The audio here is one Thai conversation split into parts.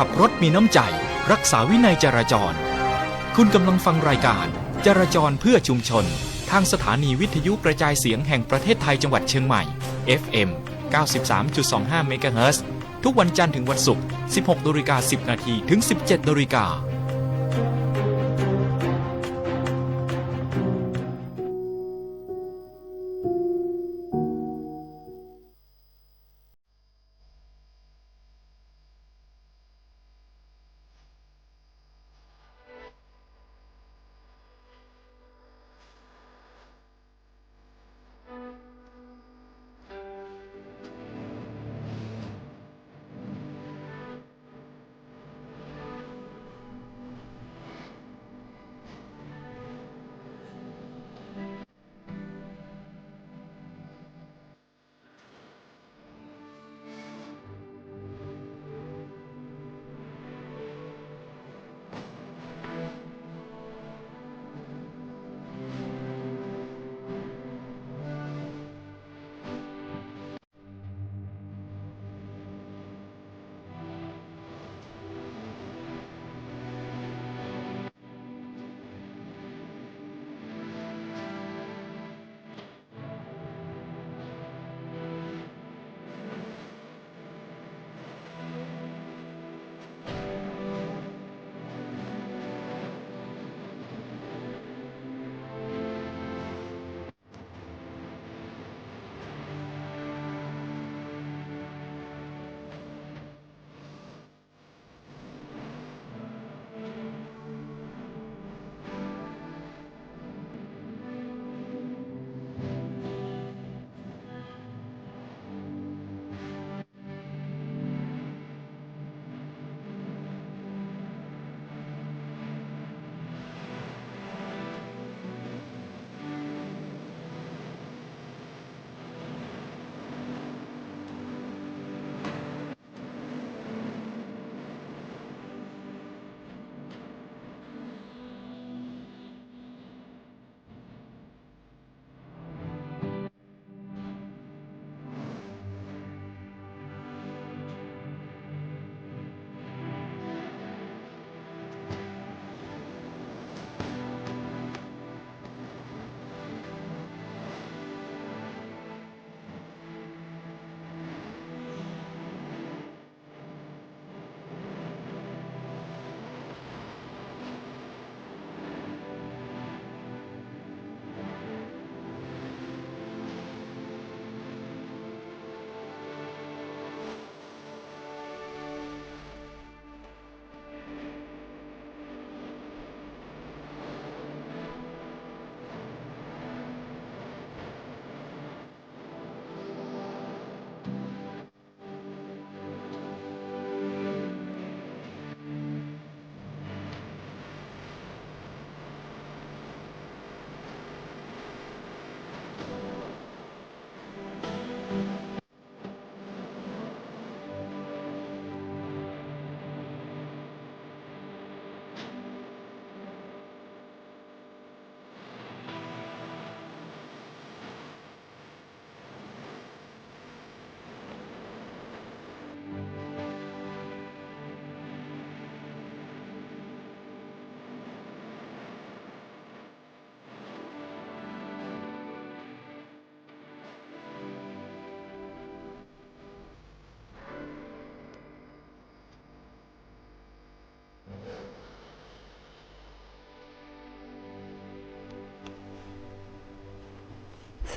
ขับรถมีน้ำใจรักษาวินัยจราจรคุณกำลังฟังรายการจราจรเพื่อชุมชนทางสถานีวิทยุกระจายเสียงแห่งประเทศไทยจังหวัดเชียงใหม่ FM 93.25 เมกะเฮิรตซ์ทุกวันจันทร์ถึงวันศุกร์ 16:10 น.ถึง 17:00 น.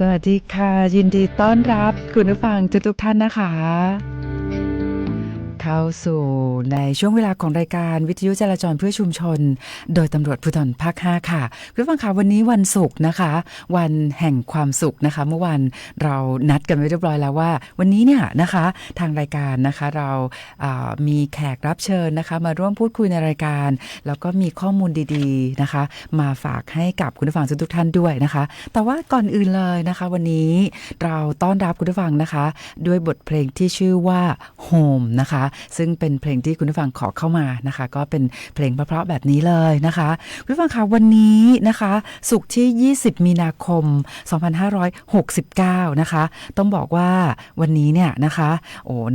สวัสดีค่ะยินดีต้อนรับคุณผู้ฟังทุกท่านนะคะเข้าสู่ในช่วงเวลาของรายการวิทยุจราจรเพื่อชุมชนโดยตำรวจภูธรภาค 5 ค่ะคุณผู้ฟังคะวันนี้วันศุกร์นะคะวันแห่งความสุขนะคะเมื่อวันเรานัดกันไว้เรียบร้อยแล้วว่าวันนี้เนี่ยนะคะทางรายการนะคะเรามีแขกรับเชิญนะคะมาร่วมพูดคุยในรายการแล้วก็มีข้อมูลดีๆนะคะมาฝากให้กับคุณผู้ฟังทุกท่านด้วยนะคะแต่ว่าก่อนอื่นเลยนะคะวันนี้เราต้อนรับคุณผู้ฟังนะคะด้วยบทเพลงที่ชื่อว่า Home นะคะ ซึ่งเป็นเพลงที่คุณผู้ฟังขอเข้ามานะคะก็เป็นเพลงเพราะๆแบบนี้เลยนะคะคุณผู้ฟังคะวันนี้นะคะศุกร์ที่20มีนาคม2569นะคะต้องบอกว่าวันนี้เนี่ยนะคะ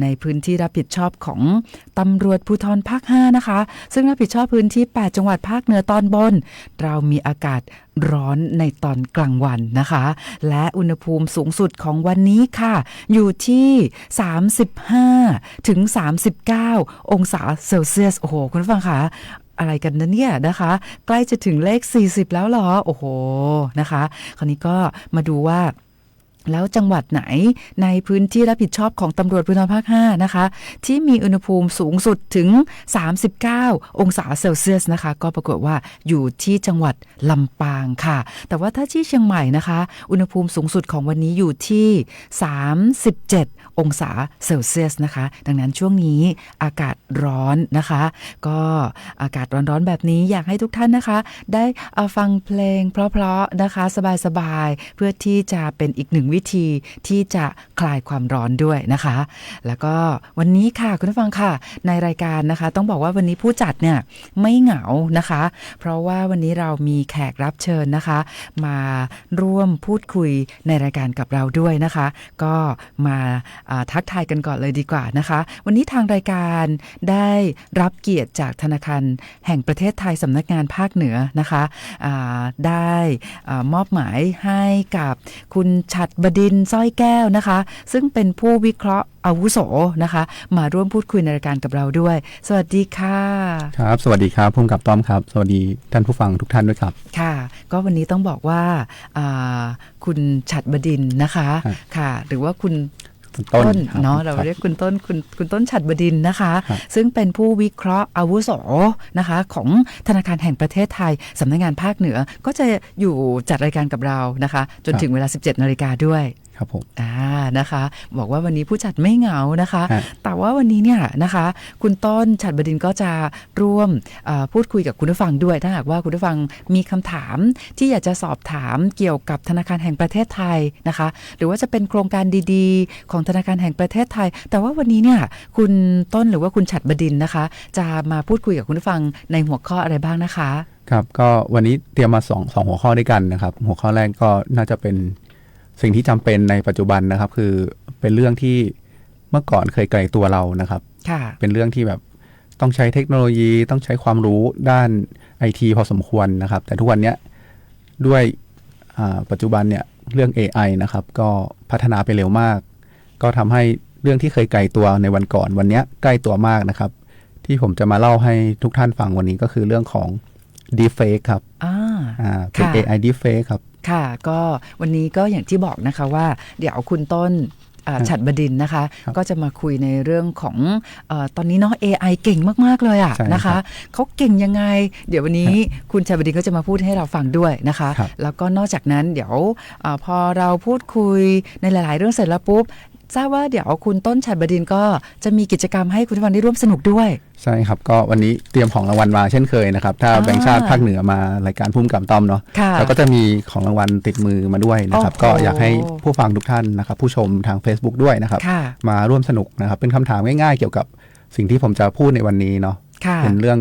ในพื้นที่รับผิดชอบของตำรวจภูธรภาค5นะคะซึ่งรับผิดชอบพื้นที่8จังหวัดภาคเหนือตอนบนเรามีอากาศร้อนในตอนกลางวันนะคะและอุณหภูมิสูงสุดของวันนี้ค่ะอยู่ที่35ถึง39องศาเซลเซียสโอ้โหคุณผู้ฟังคะอะไรกันนะเนี่ยนะคะใกล้จะถึงเลข40แล้วเหรอโอ้โหนะคะคราวนี้ก็มาดูว่าแล้วจังหวัดไหนในพื้นที่รับผิดชอบของตำรวจภูธรภาค5นะคะที่มีอุณหภูมิสูงสุดถึง39องศาเซลเซียสนะคะก็ปรากฏว่าอยู่ที่จังหวัดลำปางค่ะแต่ว่าถ้าที่เชียงใหม่นะคะอุณหภูมิสูงสุดของวันนี้อยู่ที่37องศาเซลเซียสนะคะดังนั้นช่วงนี้อากาศร้อนนะคะก็อากาศร้อนๆแบบนี้อยากให้ทุกท่านนะคะได้ฟังเพลงเพราะๆนะคะสบายๆเพื่อที่จะเป็นอีกหนึ่งวิธีที่จะคลายความร้อนด้วยนะคะแล้วก็วันนี้ค่ะคุณผู้ฟังค่ะในรายการนะคะต้องบอกว่าวันนี้ผู้จัดเนี่ยไม่เหงานะคะเพราะว่าวันนี้เรามีแขกรับเชิญนะคะมาร่วมพูดคุยในรายการกับเราด้วยนะคะก็มาทักทายกันก่อนเลยดีกว่านะคะวันนี้ทางรายการได้รับเกียรติจากธนาคารแห่งประเทศไทยสำนักงานภาคเหนือนะคะได้มอบหมายให้กับคุณฉัตรบดินทร์สร้อยแก้วนะคะซึ่งเป็นผู้วิเคราะห์อาวุโสนะคะมาร่วมพูดคุยในรายการกับเราด้วยสวัสดีค่ะครับสวัสดีครับผู้กำกับต้อมครับสวัสดีท่านผู้ฟังทุกท่านด้วยครับค่ะก็วันนี้ต้องบอกว่าคุณฉัตรบดินทร์นะคะค่ะหรือว่าคุณต้นเนาะเราเรียกคุณต้นคุณต้นฉัตรบดินทร์นะคะซึ่งเป็นผู้วิเคราะห์อาวุโสนะคะของธนาคารแห่งประเทศไทยสำนักงานภาคเหนือก็จะอยู่จัดรายการกับเรานะคะจนถึงเวลา 17 นาฬิกาด้วยครับผมนะคะบอกว่าวันนี้ผู้จัดไม่เหงานะคะแต่ว่าวันนี้เนี่ยนะคะคุณต้นฉัตรบดินทร์ก็จะร่วมพูดคุยกับคุณผู้ฟังด้วยถ้าหากว่าคุณผู้ฟังมีคำถามที่อยากจะสอบถามเกี่ยวกับธนาคารแห่งประเทศไทยนะคะหรือว่าจะเป็นโครงการดีๆของธนาคารแห่งประเทศไทยแต่ว่าวันนี้เนี่ยคุณต้นหรือว่าคุณฉัตรบดินทร์นะคะจะมาพูดคุยกับคุณผู้ฟังในหัวข้ออะไรบ้างนะคะครับก็วันนี้เตรียมมาสองหัวข้อด้วยกันนะครับหัวข้อแรกก็น่าจะเป็นสิ่งที่จำเป็นในปัจจุบันนะครับคือเป็นเรื่องที่เมื่อก่อนเคยไกลตัวเรานะครับเป็นเรื่องที่แบบต้องใช้เทคโนโลยีต้องใช้ความรู้ด้าน IT พอสมควรนะครับแต่ทุกวันนี้ด้วยปัจจุบันเนี่ยเรื่อง AI นะครับก็พัฒนาไปเร็วมากก็ทำให้เรื่องที่เคยไกลตัวในวันก่อนวันนี้ใกล้ตัวมากนะครับที่ผมจะมาเล่าให้ทุกท่านฟังวันนี้ก็คือเรื่องของ Deepfake ครับเป็น AI Deepfake ครับค่ะก็วันนี้ก็อย่างที่บอกนะคะว่าเดี๋ยวคุณต้นฉัตรบดินทร์นะคะก็จะมาคุยในเรื่องของตอนนี้เนาะ AI เก่งมากๆเลยอะนะคะเขาเก่งยังไงเดี๋ยววันนี้คุณฉัตรบดินทร์ก็จะมาพูดให้เราฟังด้วยนะคะแล้วก็นอกจากนั้นเดี๋ยวพอเราพูดคุยในหลายๆเรื่องเสร็จแล้วปุ๊บทราบว่าเดี๋ยวคุณต้นฉัตรบดินทร์ก็จะมีกิจกรรมให้คุณผู้ฟังได้ร่วมสนุกด้วยใช่ครับก็วันนี้เตรียมของรางวัลมาเช่นเคยนะครับถ้าแบงค์ชาติภาคเหนือมารายการพุ่มกับต้อมเนาะแล้วก็จะมีของรางวัลติดมือมาด้วยนะครับก็อยากให้ผู้ฟังทุกท่านนะครับผู้ชมทาง Facebook ด้วยนะครับมาร่วมสนุกนะครับเป็นคำถามง่ายๆเกี่ยวกับสิ่งที่ผมจะพูดในวันนี้เนาะเป็นเรื่อง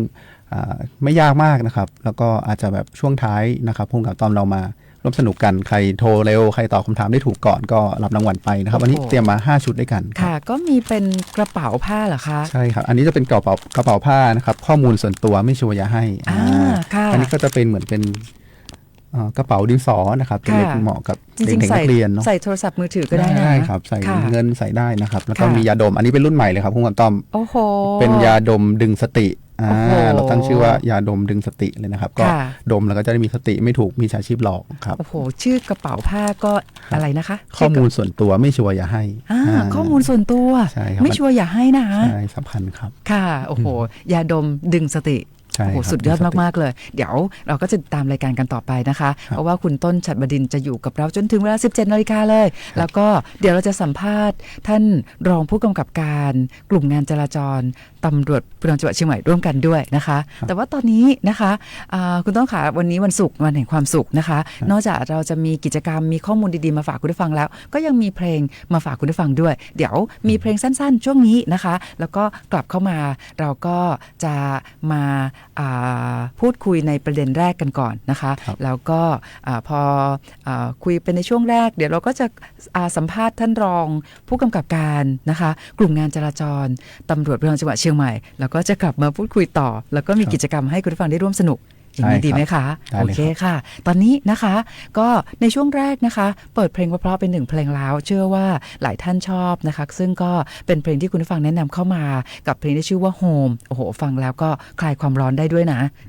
ไม่ยากมากนะครับแล้วก็อาจจะแบบช่วงท้ายนะครับพุ่มกับต้อมเรามาร่วมสนุกกันใครโทรเร็วใครตอบคำถามได้ถูกก่อนก็รับรางวัลไปนะครับวันนี้เตรียมมา5ชุดด้วยกันค่ะก็มีเป็นกระเป๋าผ้าเหรอคะใช่ครับอันนี้จะเป็นกระเป๋าผ้านะครับข้อมูลส่วนตัวไม่ชัวร์อย่าให้อันนี้ก็จะเป็นเหมือนเป็นกระเป๋าดินสอนะครับเป็นเหมาะกับเด็กนักเรียนเนาะใส่โทรศัพท์มือถือก็ได้นะได้ครับใส่เงินใส่ได้นะครับแล้วก็มียาดมอันนี้เป็นรุ่นใหม่เลยครับคุณต้อมเป็นยาดมดึงสติเราตั้งชื่อว่ายาดมดึงสติเลยนะครับก็ดมแล้วก็จะได้มีสติไม่ถูกมีฉาชีพหลอกครับโอ้โหชื่อกระเป๋าผ้าก็อะไรนะคะข้อมูลส่วนตัวไม่ชัวร์อย่าให้ข้อมูลส่วนตัวไม่ชัวร์อย่าให้นะใช่สำคัญครับค่ะโอ้โหยาดมดึงสติ ใช่ โอ้โหสุดยอดมากๆเลยเดี๋ยวเราก็จะตามรายการกันต่อไปนะคะเพราะว่าคุณต้นฉัตรบดินทร์จะอยู่กับเราจนถึงเวลา 17 น.เลยแล้วก็เดี๋ยวเราจะสัมภาษณ์ท่านรองผู้กำกับการกลุ่มงานจราจรตำรวจภูธรจังหวัดเชียงใหม่ร่วมกันด้วยนะคะแต่ว่าตอนนี้นะคะคุณต้นขาวันนี้วันศุกร์วันแห่งความสุขนะคะนอกจากเราจะมีกิจกรรมมีข้อมูลดีๆมาฝากคุณผู้ฟังแล้วก็ยังมีเพลงมาฝากคุณผู้ฟังด้วยเดี๋ยวมีเพลงสั้นๆช่วงนี้นะคะแล้วก็กลับเข้ามาเราก็จะมาพูดคุยในประเด็นแรกกันก่อนนะคะแล้วก็พอคุยเป็นในช่วงแรกเดี๋ยวเราก็จะสัมภาษณ์ท่านรองผู้กำกับการนะคะกลุ่มงานจราจรตำรวจภูธรจังหวัดเชียงใหม่แล้วก็จะกลับมาพูดคุยต่อแล้วก็มีกิจกรรมให้คุณผู้ฟังได้ร่วมสนุกอย่างนี้ดีไหมคะโอเคค่ะตอนนี้นะคะก็ในช่วงแรกนะคะเปิดเพลงเพราะๆเป็น1เพลงแล้วเชื่อว่าหลายท่านชอบนะคะซึ่งก็เป็นเพลงที่คุณผู้ฟังแนะนำเข้ามากับเพลงที่ชื่อว่า Home โอ้โหฟังแล้วก็คลายความร้อนได้ด้วย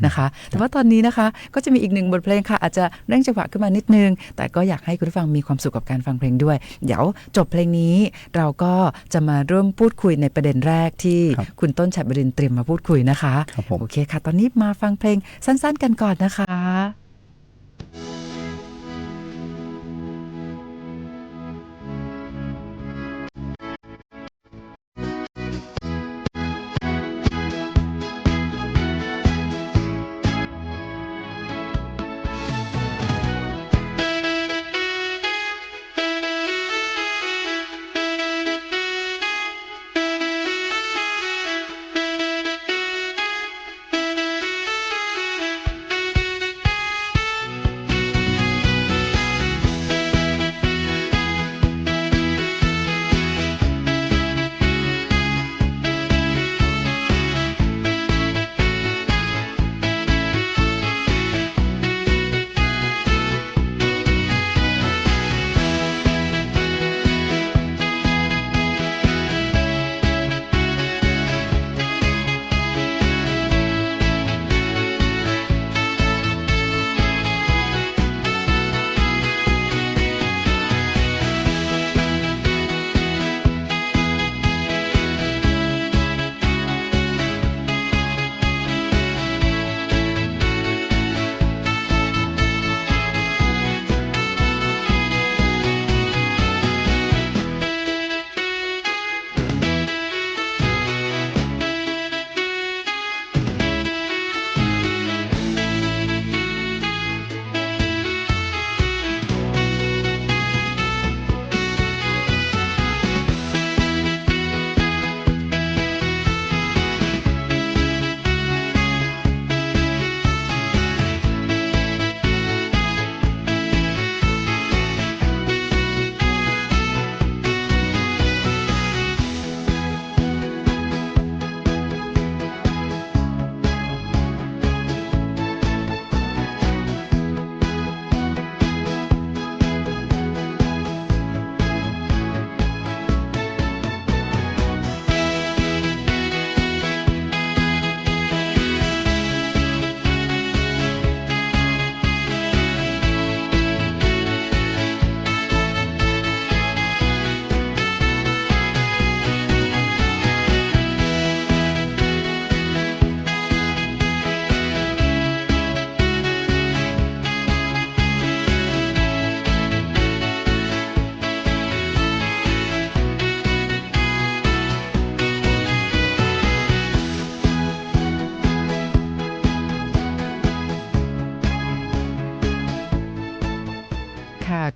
นะคะแต่ว่าตอนนี้นะคะก็จะมีอีก1บทเพลงค่ะอาจจะเร่งจังหวะขึ้นมานิดนึงแต่ก็อยากให้คุณผู้ฟังมีความสุขกับการฟังเพลงด้วยเดี๋ยวจบเพลงนี้เราก็จะมาเริ่มพูดคุยในประเด็นแรกที่คุณต้นฉัตรบดินทร์เตรียมมาพูดคุยนะคะโอเคค่ะตอนนี้มาฟังเพลงสั้นๆกันก่อนนะคะ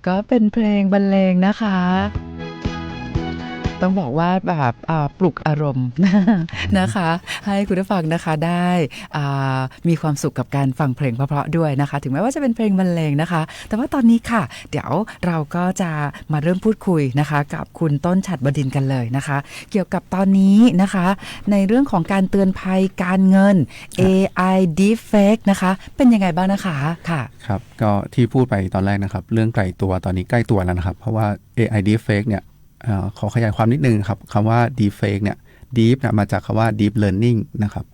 ก็เป็นเพลงบรรเลงนะคะต้องบอกว่าแบบปลุกอารมณ์นะคะให้คุณผู้ฟังนะคะได้มีความสุขกับการฟังเพลงเพราะๆด้วยนะคะถึงแม้ว่าจะเป็นเพลงบรรเลงนะคะแต่ว่าตอนนี้ค่ะเดี๋ยวเราก็จะมาเริ่มพูดคุยนะคะกับคุณต้นฉัตรบดินทร์กันเลยนะคะเกี่ยวกับตอนนี้นะคะในเรื่องของการเตือนภัยการเงิน AI Deepfake นะคะเป็นยังไงบ้างนะคะค่ะครับก็ที่พูดไปตอนแรกนะครับเรื่องไกลตัวตอนนี้ใกล้ตัวแล้วนะครับเพราะว่า AI Deepfake เนี่ยขอขยายความนิดนึงครับคำว่า deepfake เนี่ย deep เนี่ยมาจากคำว่า deep learning นะครับ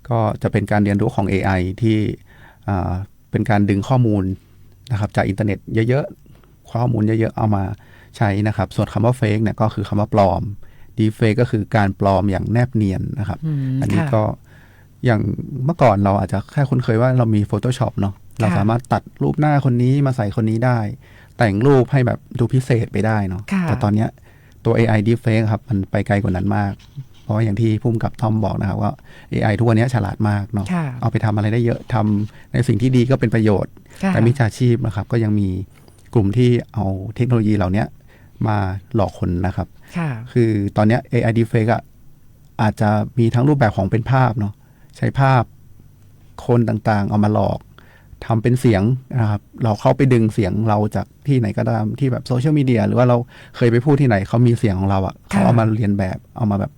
ก็จะเป็นการเรียนรู้ของ AI ที่เป็นการดึงข้อมูลนะครับจากอินเทอร์เน็ตเยอะๆข้อมูลเยอะๆเอามาใช้นะครับส่วนคำว่า fake เนี่ยก็คือคำว่าปลอม deepfake ก็คือการปลอมอย่างแนบเนียนนะครับอันนี้ก็ อย่างเมื่อก่อนเราอาจจะแค่คุ้นเคยว่าเรามี Photoshop เนาะเราสามารถตัดรูปหน้าคนนี้มาใส่คนนี้ได้แต่งรูปให้แบบดูพิเศษไปได้เนาะแต่ตอนเนี้ยตัว AI Deepfake ครับมันไปไกลกว่านั้นมากเพราะอย่างที่พุ่มกับทอมบอกนะครับว่า AI ทุกวันนี้ฉลาดมากเนาะเอาไปทำอะไรได้เยอะทำในสิ่งที่ดีก็เป็นประโยชน์แต่มิจฉาชีพนะครับก็ยังมีกลุ่มที่เอาเทคโนโลยีเหล่านี้มาหลอกคนนะครับคือตอนนี้ AI Deepfake อาจจะมีทั้งรูปแบบของเป็นภาพเนาะใช้ภาพคนต่างๆเอามาหลอกทำเป็นเสียงนะครับเราเข้าไปดึงเสียงเราจากที่ไหนก็ตามที่แบบโซเชียลมีเดียหรือว่าเราเคยไปพูดที่ไหนเขามีเสียงของเราเขาเอามาเรียนแบบเอามาแบบ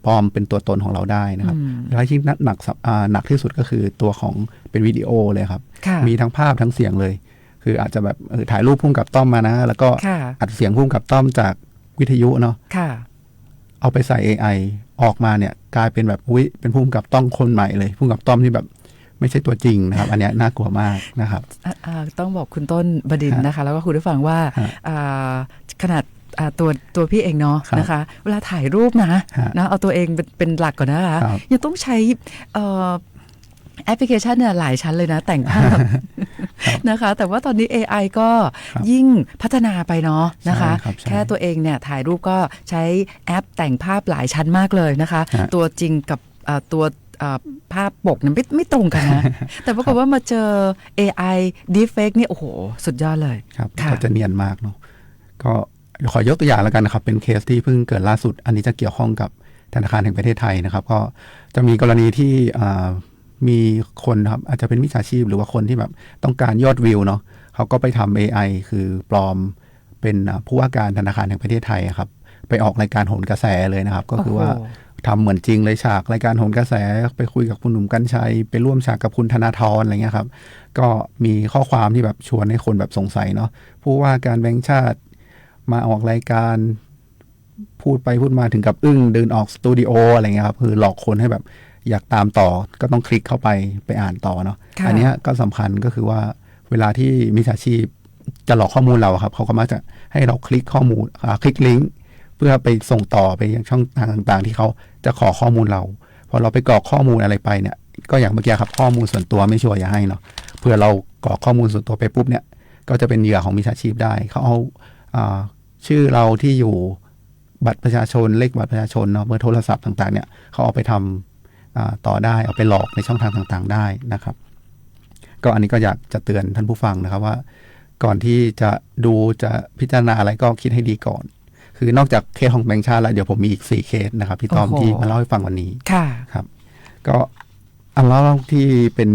ปลอมเป็นตัวตนของเราได้นะครับและที่หนักที่สุดก็คือตัวของเป็นวิดีโอเลยครับมีทั้งภาพทั้งเสียงเลยคืออาจจะแบบถ่ายรูปพุ่งกับต้อมมานะแล้วก็อัดเสียงพุ่งกับต้อมจากวิทยุเนาะเอาไปใส่ AI ออกมาเนี่ยกลายเป็นแบบเป็นพุ่งกับต้อมคนใหม่เลยพุ่งกับต้อมที่แบบไม่ใช่ตัวจริงนะครับอันนี้น่ากลัวมากนะครับต้องบอกคุณต้นบดินทร์นะคะแล้วก็คุณผู้ฟังว่าขนาดตัวพี่เองเนาะนะคะเวลาถ่ายรูปนะเอาตัวเองเป็นหลักก่อนนะคะยังต้องใช้แอปพลิเคชันเนี่ยหลายชั้นเลยนะแต่งภาพนะคะแต่ว่าตอนนี้ AI ก็ยิ่งพัฒนาไปเนาะนะคะแค่ตัวเองเนี่ยถ่ายรูปก็ใช้แอปแต่งภาพหลายชั้นมากเลยนะคะตัวจริงกับตัวภาพปกเนี่ยไม่ตรงกันนะ แต่ปรากฏว่ามาเจอ AI Deepfake นี่โอ้โหสุดยอดเลยครับก็จะเนียนมากเนาะก็ขอยกตัวอย่างแล้วกันนะครับเป็นเคสที่เพิ่งเกิดล่าสุดอันนี้จะเกี่ยวข้องกับธนาคารแห่งประเทศไทยนะครับก็จะมีกรณีที่มีคนครับอาจจะเป็นมิจฉาชีพหรือว่าคนที่แบบต้องการยอดวิวเนาะเขาก็ไปทำ AI คือปลอมเป็นผู้ว่าการธนาคารแห่งประเทศไทยครับไปออกรายการโหนกระแสเลยนะครับก็คือว่าทำเหมือนจริงเลยฉากรายการโหนกระแสไปคุยกับคุณหนุ่มกรรชัยไปร่วมฉากกับคุณธนาธรอะไรเงี้ยครับก็มีข้อความที่แบบชวนให้คนแบบสงสัยเนาะผู้ว่าการแบงก์ชาติมาออกรายการพูดไปพูดมาถึงกับอึ้งเดินออกสตูดิโออะไรเงี้ยครับคือหลอกคนให้แบบอยากตามต่อก็ต้องคลิกเข้าไปอ่านต่อเนาะอันนี้ก็สำคัญก็คือว่าเวลาที่มิจฉาชีพจะหลอกข้อมูลเราครับเขาก็มักจะให้เราคลิกข้อมูลคลิกลิงก์เพื่อไปส่งต่อไปยังช่องทางต่างๆที่เขาจะขอข้อมูลเราพอเราไปกรอกข้อมูลอะไรไปเนี่ยก็อย่างเมื่อกี้ครับข้อมูลส่วนตัวไม่ชัวร์อย่าให้เนาะเพื่อเรากรอกข้อมูลส่วนตัวไปปุ๊บเนี่ยก็จะเป็นเหยื่อของมิจฉาชีพได้เขาเอาชื่อเราที่อยู่บัตรประชาชนเลขบัตรประชาชนเนาะเบอร์โทรศัพท์ต่างๆเนี่ยเขาเอาไปทำต่อได้เอาไปหลอกในช่องทางต่างๆได้นะครับก็อันนี้ก็อยากจะเตือนท่านผู้ฟังนะครับว่าก่อนที่จะดูจะพิจารณาอะไรก็คิดให้ดีก่อนคือนอกจากเคสของแบงก์ชาติแล้วเดี๋ยวผมมีอีก4เคสนะครับพี่ต้อมที่มาเล่าให้ฟังวันนี้ค่ะครับก็อันเล่าที่เป็น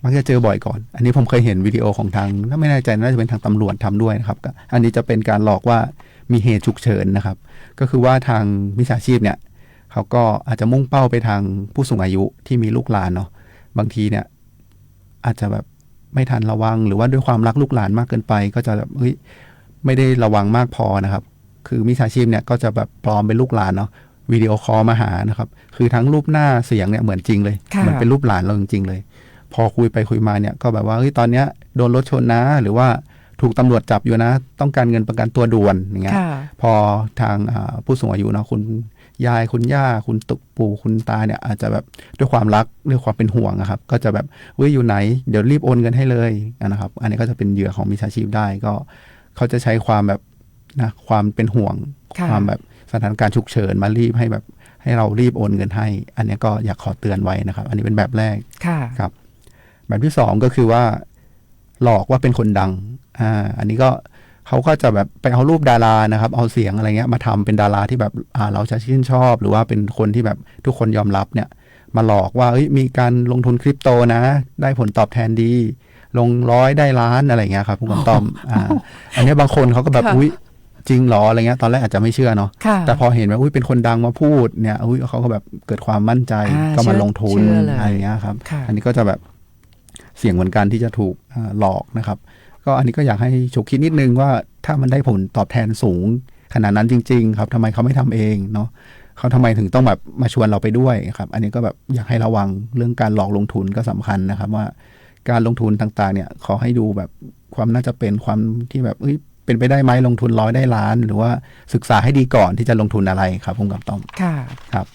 มักจะเจอบ่อยก่อนอันนี้ผมเคยเห็นวิดีโอของทางถ้าไม่แน่ใจน่าจะเป็นทางตำรวจทำด้วยนะครับอันนี้จะเป็นการหลอกว่ามีเหตุฉุกเฉินนะครับก็คือว่าทางมิจฉาชีพเนี่ยเขาก็อาจจะมุ่งเป้าไปทางผู้สูงอายุที่มีลูกหลานเนาะบางทีเนี่ยอาจจะแบบไม่ทันระวังหรือว่าด้วยความรักลูกหลานมากเกินไปก็จะแบบไม่ได้ระวังมากพอนะครับคือมิจฉาชีพเนี่ยก็จะแบบปลอมเป็นลูกหลานเนาะวิดีโอคอลมาหานะครับคือทั้งรูปหน้าเสียงเนี่ยเหมือนจริงเลยเหมือนเป็นรูปหลานเราจริงๆเลยพอคุยไปคุยมาเนี่ยก็แบบว่าตอนเนี้ยโดนรถชนนะหรือว่าถูกตำรวจจับอยู่นะต้องการเงินประกันตัวด่วนอย่างเงี้ยพอทางผู้สูงอายุเนาะคุณยายคุณย่าคุณปู่คุณตาเนี่ยอาจจะแบบด้วยความรักด้วยความเป็นห่วงนะครับก็จะแบบอยู่ไหนเดี๋ยวรีบโอนเงินให้เลยนะครับอันนี้ก็จะเป็นเหยื่อของมิจฉาชีพได้ก็เขาจะใช้ความแบบนะความเป็นห่วงความแบบสถานการณ์ฉุกเฉินมารีบให้แบบให้เรารีบโอนเงินให้อันนี้ก็อยากขอเตือนไว้นะครับอันนี้เป็นแบบแรกครับแบบที่2ก็คือว่าหลอกว่าเป็นคนดังอันนี้ก็เขาก็จะแบบไปเอารูปดารานะครับเอาเสียงอะไรเงี้ยมาทำเป็นดาราที่แบบเราจะชื่นชอบหรือว่าเป็นคนที่แบบทุกคนยอมรับเนี่ยมาหลอกว่ามีการลงทุนคริปโตนะได้ผลตอบแทนดีลง100ได้ล้านอะไรเงี้ยครับผู้กำกับอันนี้บางคนเขาก็แบบจริงหรออะไรเงี้ยตอนแรกอาจจะไม่เชื่อเนาะแต่พอเห็นว่าเป็นคนดังมาพูดเนี่ยเขาก็แบบเกิดความมั่นใจก็มาลงทุนอะไรเงี้ยครับอันนี้ก็จะแบบเสี่ยงเหมือนกันที่จะถูกหลอกนะครับก็อันนี้ก็อยากให้ฉุกคิดนิดนึงว่าถ้ามันได้ผลตอบแทนสูงขนาดนั้นจริงๆครับทำไมเขาไม่ทำเองเนาะเขาทำไมถึงต้องแบบมาชวนเราไปด้วยครับอันนี้ก็แบบอยากให้ระวังเรื่องการหลอกลงทุนก็สำคัญนะครับว่าการลงทุนต่างๆเนี่ยขอให้ดูแบบความน่าจะเป็นความที่แบบเป็นไปได้ไหมลงทุน100ได้ล้านหรือว่าศึกษาให้ดีก่อนที่จะลงทุนอะไรครับผมกับต้อมครับ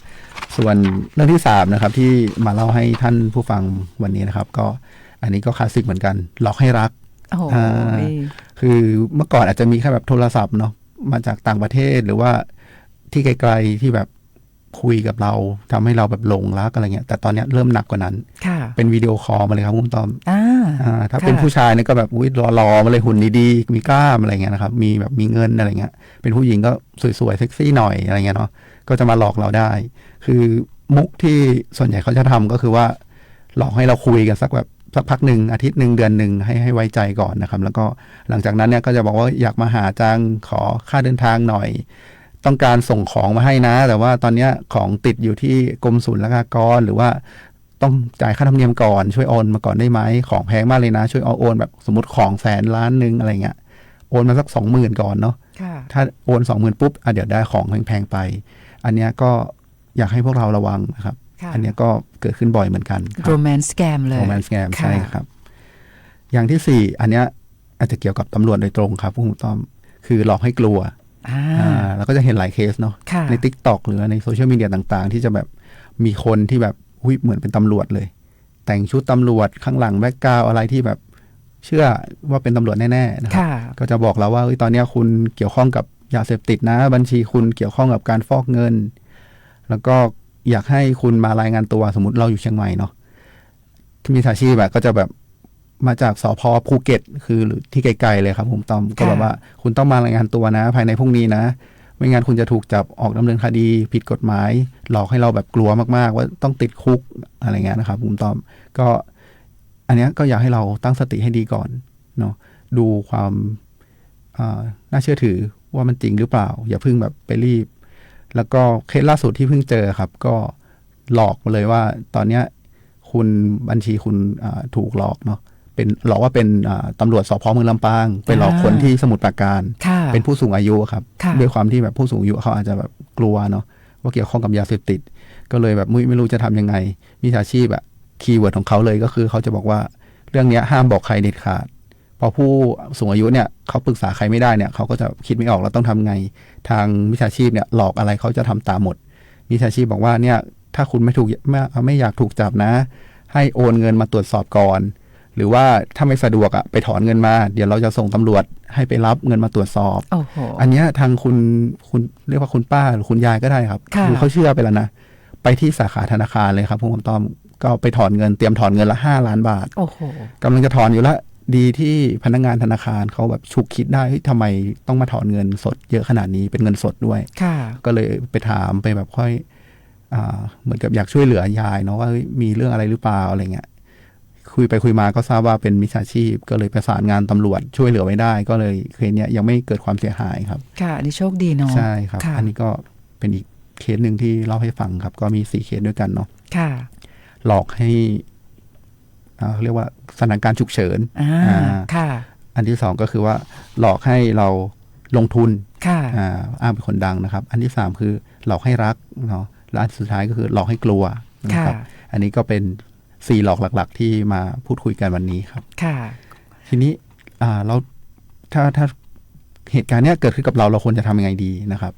ส่วนเรื่องที่3นะครับที่มาเล่าให้ท่านผู้ฟังวันนี้นะครับก็อันนี้ก็คลาสสิกเหมือนกันหลอกให้รักคือเมื่อก่อนอาจจะมีแค่แบบโทรศัพท์เนาะมาจากต่างประเทศหรือว่าที่ไกลๆที่แบบคุยกับเราทำให้เราแบบหลงรักอะไรเงี้ยแต่ตอนนี้เริ่มหนักกว่านั้นเป็นวิดีโอคอลมาเลยครับคุณต้อมถ้าเป็นผู้ชายเนี่ยก็แบบอุ้ยรอมาเลยหุ่นดีๆมีกล้ามอะไรเงี้ยนะครับมีแบบมีเงินอะไรเงี้ยเป็นผู้หญิงก็สวยๆเซ็กซี่หน่อยอะไรเงี้ยเนาะก็จะมาหลอกเราได้คือมุกที่ส่วนใหญ่เขาจะทำก็คือว่าหลอกให้เราคุยกันสักพักหนึ่งอาทิตย์หนึ่งเดือนหนึ่งให้ไว้ใจก่อนนะครับแล้วก็หลังจากนั้นเนี่ยก็จะบอกว่าอยากมาหาจังขอค่าเดินทางหน่อยต้องการส่งของมาให้นะแต่ว่าตอนนี้ของติดอยู่ที่กรมศุลกากรหรือว่าต้องจ่ายค่าธรรมเนียมก่อนช่วยโอนมาก่อนได้ไหมของแพงมากเลยนะช่วยโอนแบบสมมติของ100,000,000อะไรเงี้ยโอนมาสัก 20,000 ก่อนเนาะถ้าโอน 20,000 ปุ๊บเดี๋ยวได้ของแพงๆไปอันเนี้ยก็อยากให้พวกเราระวังนะครับอันนี้ก็เกิดขึ้นบ่อยเหมือนกัน romance scam เลย romance scam ใช่ครับอย่างที่4อันเนี้ยอาจจะเกี่ยวกับตำรวจโดยตรงครับคุณต้อมคือหลอกให้กลัวแล้วก็จะเห็นหลายเคสเนาะใน TikTok หรือในโซเชียลมีเดียต่างๆที่จะแบบมีคนที่แบบเหมือนเป็นตำรวจเลยแต่งชุดตำรวจข้างหลังแบ็คกราวด์อะไรที่แบบเชื่อว่าเป็นตำรวจแน่ๆนะครับก็จะบอกเราว่าตอนนี้คุณเกี่ยวข้องกับยาเสพติดนะบัญชีคุณเกี่ยวข้องกับการฟอกเงินแล้วก็อยากให้คุณมารายงานตัวสมมติเราอยู่เชียงใหม่เนาะมีอาชีพแบบก็จะแบบมาจากสภ.ภูเก็ตคือที่ไกลๆเลยครับผมต้อมก็แบบว่าคุณต้องมารายงานตัวนะภายในพรุ่งนี้นะไม่งั้นคุณจะถูกจับออกดำเนินคดีผิดกฎหมายหลอกให้เราแบบกลัวมากๆว่าต้องติดคุกอะไรเงี้ยนะครับผมต้อมก็อันเนี้ยก็อยากให้เราตั้งสติให้ดีก่อนเนาะดูความน่าเชื่อถือว่ามันจริงหรือเปล่าอย่าเพิ่งแบบไปรีบแล้วก็เคสล่าสุดที่เพิ่งเจอครับก็หลอกมาเลยว่าตอนเนี้ยคุณบัญชีคุณถูกหลอกเนาะเป็นหลอกว่าเป็นตำรวจสพ.เมืองลำปางไปหลอกคนที่สมุทรปราการเป็นผู้สูงอายุครับด้วยความที่แบบผู้สูงอายุเขาอาจจะแบบกลัวเนาะว่าเกี่ยวข้องกับยาเสพติดก็เลยแบบไม่รู้จะทำยังไงมิจฉาชีพคีย์เวิร์ดของเขาเลยก็คือเขาจะบอกว่าเรื่องนี้ห้ามบอกใครเด็ดขาดพอผู้สูงอายุเนี่ยเขาปรึกษาใครไม่ได้เนี่ยเขาก็จะคิดไม่ออกแล้วต้องทำไงทางมิจฉาชีพเนี่ยหลอกอะไรเขาจะทำตามหมดมิจฉาชีพบอกว่าเนี่ยถ้าคุณไม่อยากถูกจับนะให้โอนเงินมาตรวจสอบก่อนหรือว่าถ้าไม่สะดวกไปถอนเงินมาเดี๋ยวเราจะส่งตำรวจให้ไปรับเงินมาตรวจสอบ อันนี้ทางคุณเรียกว่าคุณป้าหรือคุณยายก็ได้ครับคือเขาเชื่อไปแล้วนะไปที่สาขาธนาคารเลยครับผมต้อมก็ไปถอนเงินเตรียมถอนเงินละ5 ล้านบาทกำลังจะถอนอยู่แล้วดีที่พนักงานธนาคารเขาแบบฉุกคิดได้ทำไมต้องมาถอนเงินสดเยอะขนาดนี้เป็นเงินสดด้วยก็เลยไปถามไปแบบค่อยเหมือนกับอยากช่วยเหลือยายเนาะว่ามีเรื่องอะไรหรือเปล่าอะไรเงี้ยคุยไปคุยมาก็ทราบว่าเป็นมิจฉาชีพก็เลยประสานงานตำรวจช่วยเหลือไว้ได้ก็เลยเคสเนี้ยยังไม่เกิดความเสียหายครับค่ะอันนี้โชคดีเนาะใช่ครับอันนี้ก็เป็นอีกเคสหนึ่งที่เล่าให้ฟังครับก็มี4เคสด้วยกันเนาะค่ะหลอกให้เรียกว่าสถานการณ์ฉุกเฉินค่ะอันที่2ก็คือว่าหลอกให้เราลงทุนค่ะอ้างเป็นคนดังนะครับอันที่3คือหลอกให้รักเนาะและอันสุดท้ายก็คือหลอกให้กลัวนะครับอันนี้ก็เป็น4หลอกหลักๆที่มาพูดคุยกันวันนี้ครับค่ะทีนี้เราถ้าเหตุการณ์เนี้ยเกิดขึ้นกับเราควรจะทำยังไงดีนะครับ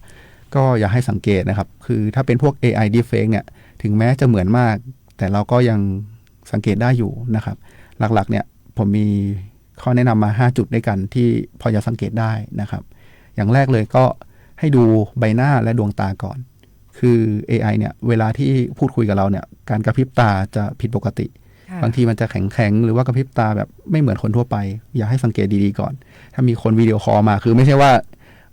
ก็อยากให้สังเกตนะครับคือถ้าเป็นพวก AI deepfake เนี่ยถึงแม้จะเหมือนมากแต่เราก็ยังสังเกตได้อยู่นะครับหลักๆเนี่ยผมมีข้อแนะนำมา5จุดด้วยกันที่พอจะสังเกตได้นะครับอย่างแรกเลยก็ให้ดูใบหน้าและดวงตาก่อนคือ AI เนี่ยเวลาที่พูดคุยกับเราเนี่ยการกระพริบตาจะผิดปกติบางทีมันจะแข็งๆหรือว่ากระพริบตาแบบไม่เหมือนคนทั่วไปอยากให้สังเกตดีๆก่อนถ้ามีคนวิดีโอคอลมาคือไม่ใช่ว่า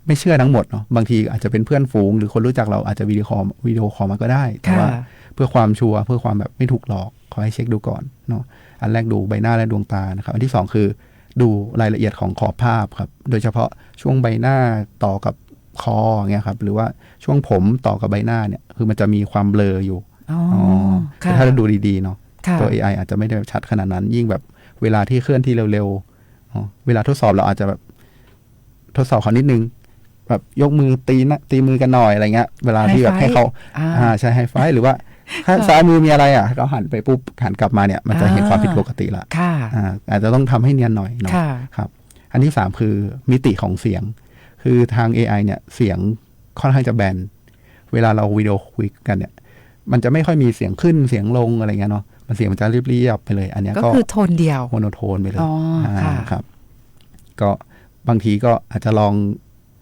ไม่เชื่อทั้งหมดเนาะบางทีอาจจะเป็นเพื่อนฝูงหรือคนรู้จักเราอาจจะวิดีโอคอลมาก็ได้แต่ว่าเพื่อความชัวร์เพื่อความแบบไม่ถูกหลอกขอให้เช็คดูก่อนเนาะอันแรกดูใบหน้าและดวงตานะครับอันที่2คือดูรายละเอียดของขอบภาพครับโดยเฉพาะช่วงใบหน้าต่อกับคอเงี้ยครับหรือว่าช่วงผมต่อกับใบหน้าเนี่ยคือมันจะมีความเบลออยู่ถ้าเราดูดีๆเนาะตัว AI อาจจะไม่ได้ชัดขนาดนั้นยิ่งแบบเวลาที่เคลื่อนที่เร็วๆเวลาทดสอบเราอาจจะแบบทดสอบเขานิดนึงแบบยกมือตีมือกันหน่อยอะไรเงี้ยเวลาที่แบบให้เขาใช้ไฮไฟหรือว่าถ้าซ้ายมือมีอะไรเราหันไปปุ๊บหันกลับมาเนี่ยมันจะเห็นความผิดปกติละอาจจะต้องทำให้เนียนหน่อยเนาะครับอันที่3คือมิติของเสียงคือทาง AI เนี่ยเสียงค่อนข้างจะแบนเวลาเราวิดีโอคุยกันเนี่ย มันจะไม่ค่อยมีเสียงขึ้นเสียงลงอะไรเงี้ยเนาะเสียงมันจะเรียบๆไปเลยอันนี้ก็คือโทนเดียวโมโนโทนไปเลยครับก็บางทีก็อาจจะลอง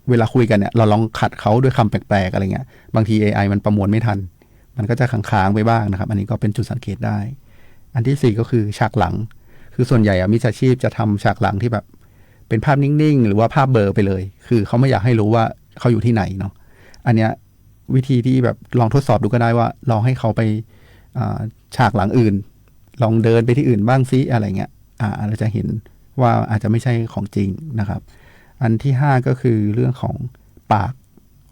เวลาคุยกันเนี่ยเราลองขัดเขาด้วยคำแปลกๆอะไรเงี้ยบางที AI มันประมวลไม่ทันมันก็จะค้างๆไปบ้างนะครับอันนี้ก็เป็นจุดสังเกตได้อันที่ 4ก็คือฉากหลังคือส่วนใหญ่มิจฉาชีพจะทำฉากหลังที่แบบเป็นภาพนิ่งๆหรือว่าภาพเบลอไปเลยคือเขาไม่อยากให้รู้ว่าเขาอยู่ที่ไหนเนาะอันเนี้ยวิธีที่แบบลองทดสอบดูก็ได้ว่าลองให้เขาไปฉากหลังอื่นลองเดินไปที่อื่นบ้างซิอะไรเงี้ยเราจะเห็นว่าอาจจะไม่ใช่ของจริงนะครับอันที่ 5ก็คือเรื่องของปาก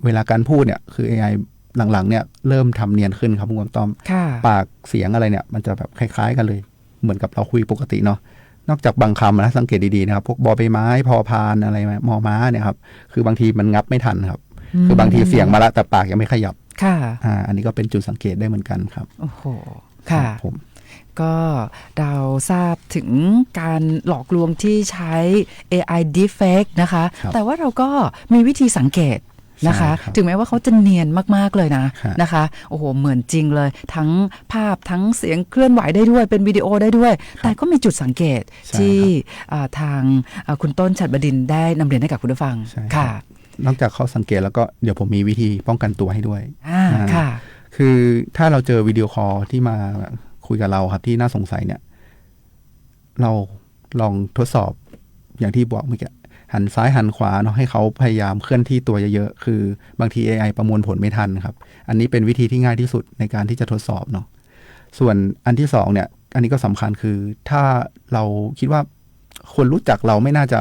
เวลาการพูดเนี่ยคือ AI หลังๆเนี่ยเริ่มทำเนียนขึ้นครับคุณต้อมปากเสียงอะไรเนี่ยมันจะแบบคล้ายๆกันเลยเหมือนกับเราคุยปกติเนาะนอกจากบางคำนะสังเกตดีๆนะครับพวกบอใบไม้พอพานอะไรมอม้าเนี่ยครับคือบางทีมันงับไม่ทันครับคือบางทีเสียงมาแล้วแต่ปากยังไม่ขยับค่ะอันนี้ก็เป็นจุดสังเกตได้เหมือนกันครับโอ้โหค่ะผมก็เราทราบถึงการหลอกลวงที่ใช้ AI deepfake นะคะแต่ว่าเราก็มีวิธีสังเกตนะคะถึงแม้ว่าเขาจะเนียนมากๆเลยนะคะโอ้โหเหมือนจริงเลยทั้งภาพทั้งเสียงเคลื่อนไหวได้ด้วยเป็นวิดีโอได้ด้วยแต่ก็มีจุดสังเกตที่ทางคุณต้นฉัตรบดินทร์ได้นำเรียนให้กับคุณผู้ฟังค่ะนอกจากข้อสังเกตแล้วก็เดี๋ยวผมมีวิธีป้องกันตัวให้ด้วยค่ะคือถ้าเราเจอวิดีโอคอลที่มาคุยกับเราครับที่น่าสงสัยเนี่ยเราลองทดสอบอย่างที่บอกเมื่อกี้หันซ้ายหันขวาเนาะให้เขาพยายามเคลื่อนที่ตัวเยอะๆคือบางที AI ประมวลผลไม่ทันครับอันนี้เป็นวิธีที่ง่ายที่สุดในการที่จะทดสอบเนาะส่วนอันที่สองเนี่ยอันนี้ก็สำคัญคือถ้าเราคิดว่าคนรู้จักเราไม่น่าจะ